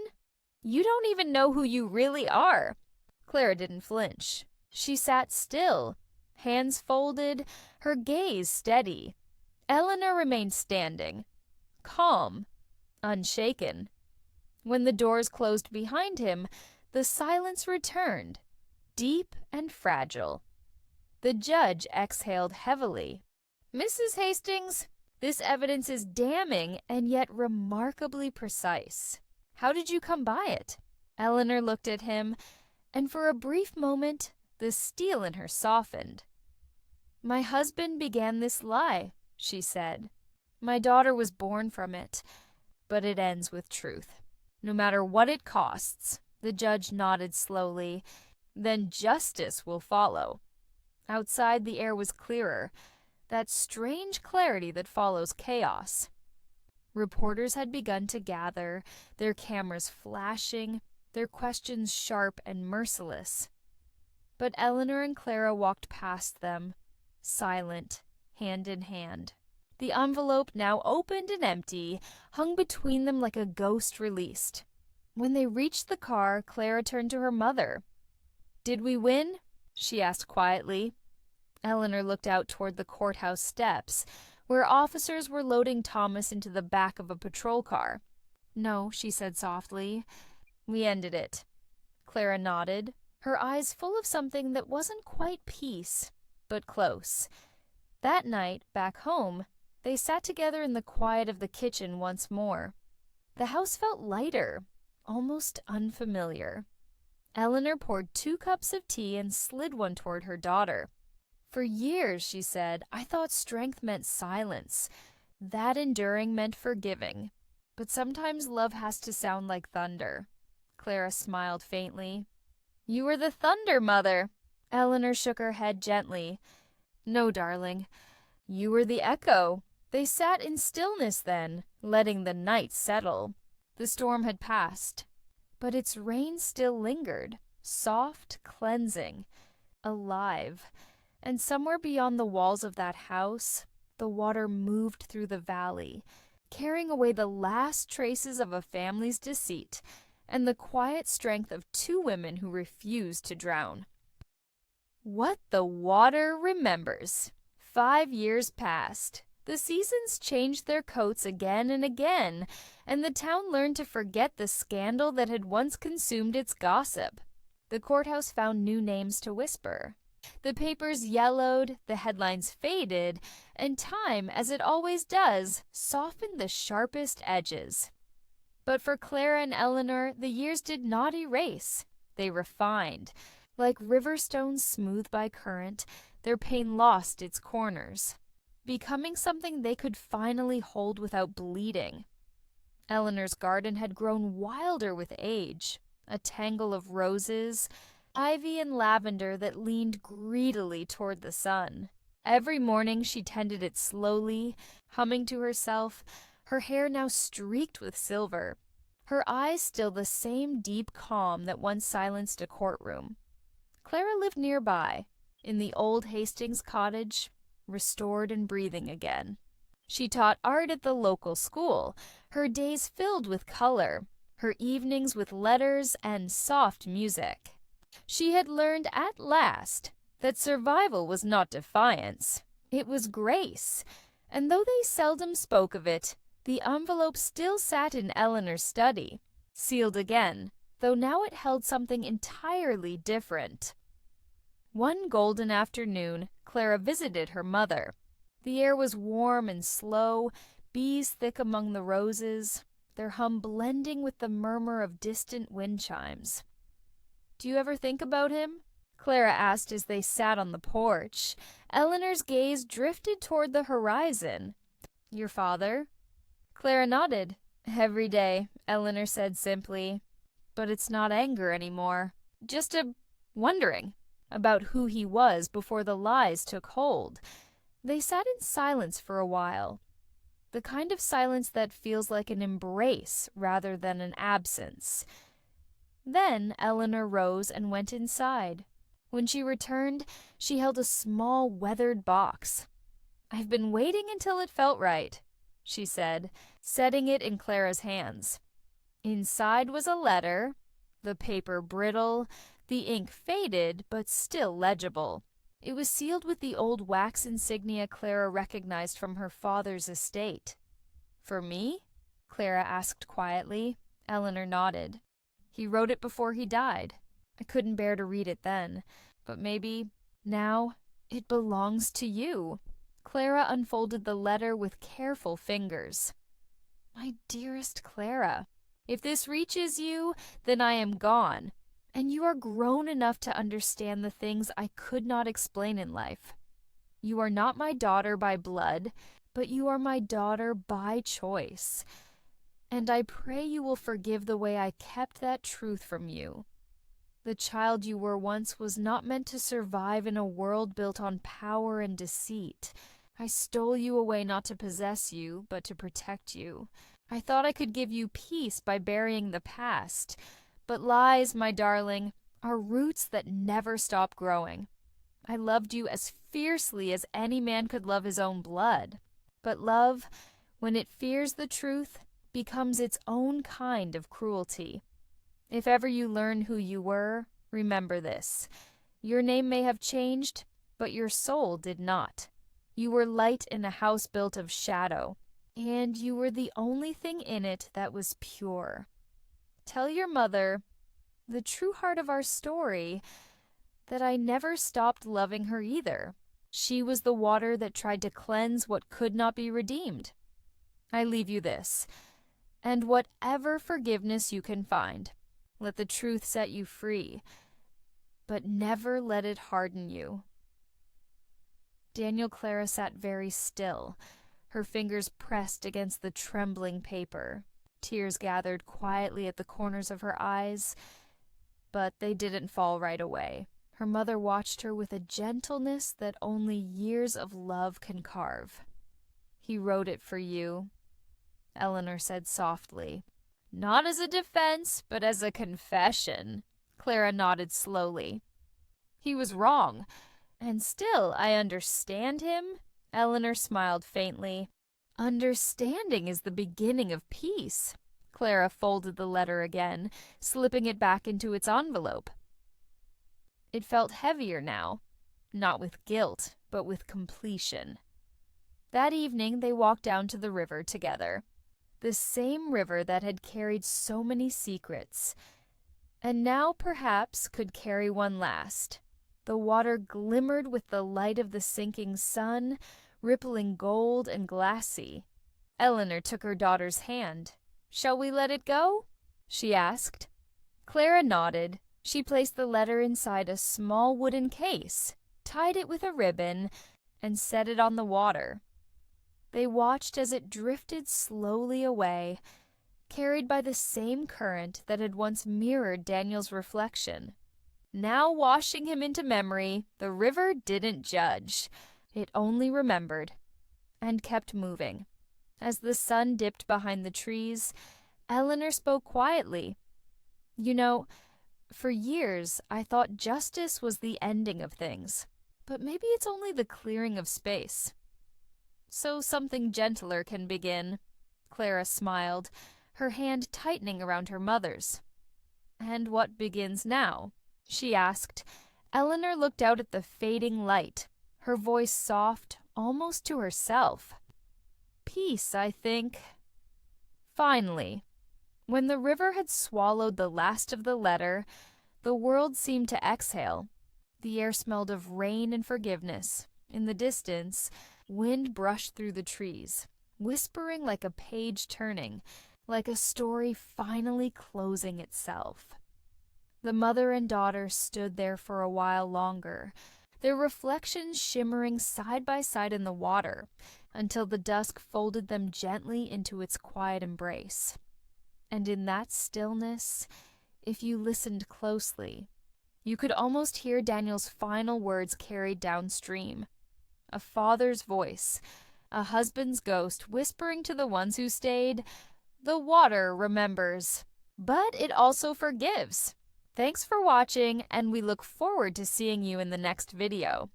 You don't even know who you really are. Clara didn't flinch. She sat still, hands folded, her gaze steady. Eleanor remained standing, calm, unshaken. When the doors closed behind him, the silence returned, deep and fragile. The judge exhaled heavily. Mrs. Hastings, this evidence is damning and yet remarkably precise. How did you come by it? Eleanor looked at him, and for a brief moment, the steel in her softened. My husband began this lie, she said. My daughter was born from it, but it ends with truth. No matter what it costs, the judge nodded slowly. Then justice will follow. Outside, the air was clearer, that strange clarity that follows chaos. Reporters had begun to gather, their cameras flashing, their questions sharp and merciless. But Eleanor and Clara walked past them, silent, hand in hand. The envelope, now opened and empty, hung between them like a ghost released. When they reached the car, Clara turned to her mother. Did we win? She asked quietly. Eleanor looked out toward the courthouse steps, where officers were loading Thomas into the back of a patrol car. No, she said softly. We ended it. Clara nodded, her eyes full of something that wasn't quite peace, but close. That night, back home, they sat together in the quiet of the kitchen once more. The house felt lighter, almost unfamiliar. Eleanor poured 2 cups of tea and slid one toward her daughter. "For years," she said, "I thought strength meant silence, that enduring meant forgiving. But sometimes love has to sound like thunder." Clara smiled faintly. "You were the thunder, Mother." Eleanor shook her head gently. "No, darling. You were the echo." They sat in stillness then, letting the night settle. The storm had passed, but its rain still lingered, soft, cleansing, alive. And somewhere beyond the walls of that house, the water moved through the valley, carrying away the last traces of a family's deceit and the quiet strength of 2 women who refused to drown. What the water remembers. 5 years passed. The seasons changed their coats again and again, and the town learned to forget the scandal that had once consumed its gossip. The courthouse found new names to whisper. The papers yellowed, the headlines faded, and time, as it always does, softened the sharpest edges. But for Clara and Eleanor, the years did not erase. They refined. Like river stones smoothed by current, their pain lost its corners, becoming something they could finally hold without bleeding. Eleanor's garden had grown wilder with age, a tangle of roses, ivy and lavender that leaned greedily toward the sun. Every morning she tended it slowly, humming to herself, her hair now streaked with silver, her eyes still the same deep calm that once silenced a courtroom. Clara lived nearby, in the old Hastings cottage, restored and breathing again. She taught art at the local school, her days filled with color, her evenings with letters and soft music. She had learned at last that survival was not defiance, it was grace, and though they seldom spoke of it, the envelope still sat in Eleanor's study, sealed again, though now it held something entirely different. One golden afternoon, Clara visited her mother. The air was warm and slow, bees thick among the roses, their hum blending with the murmur of distant wind chimes. "Do you ever think about him?" Clara asked as they sat on the porch. Eleanor's gaze drifted toward the horizon. "Your father?" Clara nodded. "Every day," Eleanor said simply. "But it's not anger anymore. Just a wondering about who he was before the lies took hold." They sat in silence for a while, the kind of silence that feels like an embrace rather than an absence. Then Eleanor rose and went inside. When she returned, she held a small weathered box. "I've been waiting until it felt right," she said, setting it in Clara's hands. Inside was a letter, the paper brittle, the ink faded but still legible. It was sealed with the old wax insignia Clara recognized from her father's estate. "For me?" Clara asked quietly. Eleanor nodded. "He wrote it before he died. I couldn't bear to read it then, but maybe, now, it belongs to you." Clara unfolded the letter with careful fingers. "My dearest Clara, if this reaches you, then I am gone, and you are grown enough to understand the things I could not explain in life. You are not my daughter by blood, but you are my daughter by choice. And I pray you will forgive the way I kept that truth from you. The child you were once was not meant to survive in a world built on power and deceit. I stole you away not to possess you, but to protect you. I thought I could give you peace by burying the past. But lies, my darling, are roots that never stop growing. I loved you as fiercely as any man could love his own blood. But love, when it fears the truth, becomes its own kind of cruelty. If ever you learn who you were, remember this. Your name may have changed, but your soul did not. You were light in a house built of shadow, and you were the only thing in it that was pure. Tell your mother, the true heart of our story, that I never stopped loving her either. She was the water that tried to cleanse what could not be redeemed. I leave you this. and whatever forgiveness you can find. Let the truth set you free, but never let it harden you." Daniel Clara sat very still, her fingers pressed against the trembling paper. Tears gathered quietly at the corners of her eyes, but they didn't fall right away. Her mother watched her with a gentleness that only years of love can carve. "He wrote it for you," Eleanor said softly. "Not as a defense, but as a confession." Clara nodded slowly. "He was wrong, and still I understand him." Eleanor smiled faintly. "Understanding is the beginning of peace." Clara folded the letter again, slipping it back into its envelope. It felt heavier now, not with guilt, but with completion. That evening they walked down to the river together, the same river that had carried so many secrets, and now perhaps could carry one last. The water glimmered with the light of the sinking sun, rippling gold and glassy. Eleanor took her daughter's hand. "Shall we let it go?" she asked. Clara nodded. She placed the letter inside a small wooden case, tied it with a ribbon, and set it on the water. They watched as it drifted slowly away, carried by the same current that had once mirrored Daniel's reflection. Now washing him into memory, the river didn't judge. It only remembered, and kept moving. As the sun dipped behind the trees, Eleanor spoke quietly. "You know, for years I thought justice was the ending of things, but maybe it's only the clearing of space. So something gentler can begin." Clara smiled, her hand tightening around her mother's. "And what begins now?" she asked. Eleanor looked out at the fading light, her voice soft, almost to herself. "Peace, I think." Finally, when the river had swallowed the last of the letter, the world seemed to exhale. The air smelled of rain and forgiveness. In the distance, wind brushed through the trees, whispering like a page turning, like a story finally closing itself. The mother and daughter stood there for a while longer, their reflections shimmering side by side in the water, until the dusk folded them gently into its quiet embrace. And in that stillness, if you listened closely, you could almost hear Daniel's final words carried downstream. A father's voice, a husband's ghost whispering to the ones who stayed, "The water remembers, but it also forgives." Thanks for watching, and we look forward to seeing you in the next video.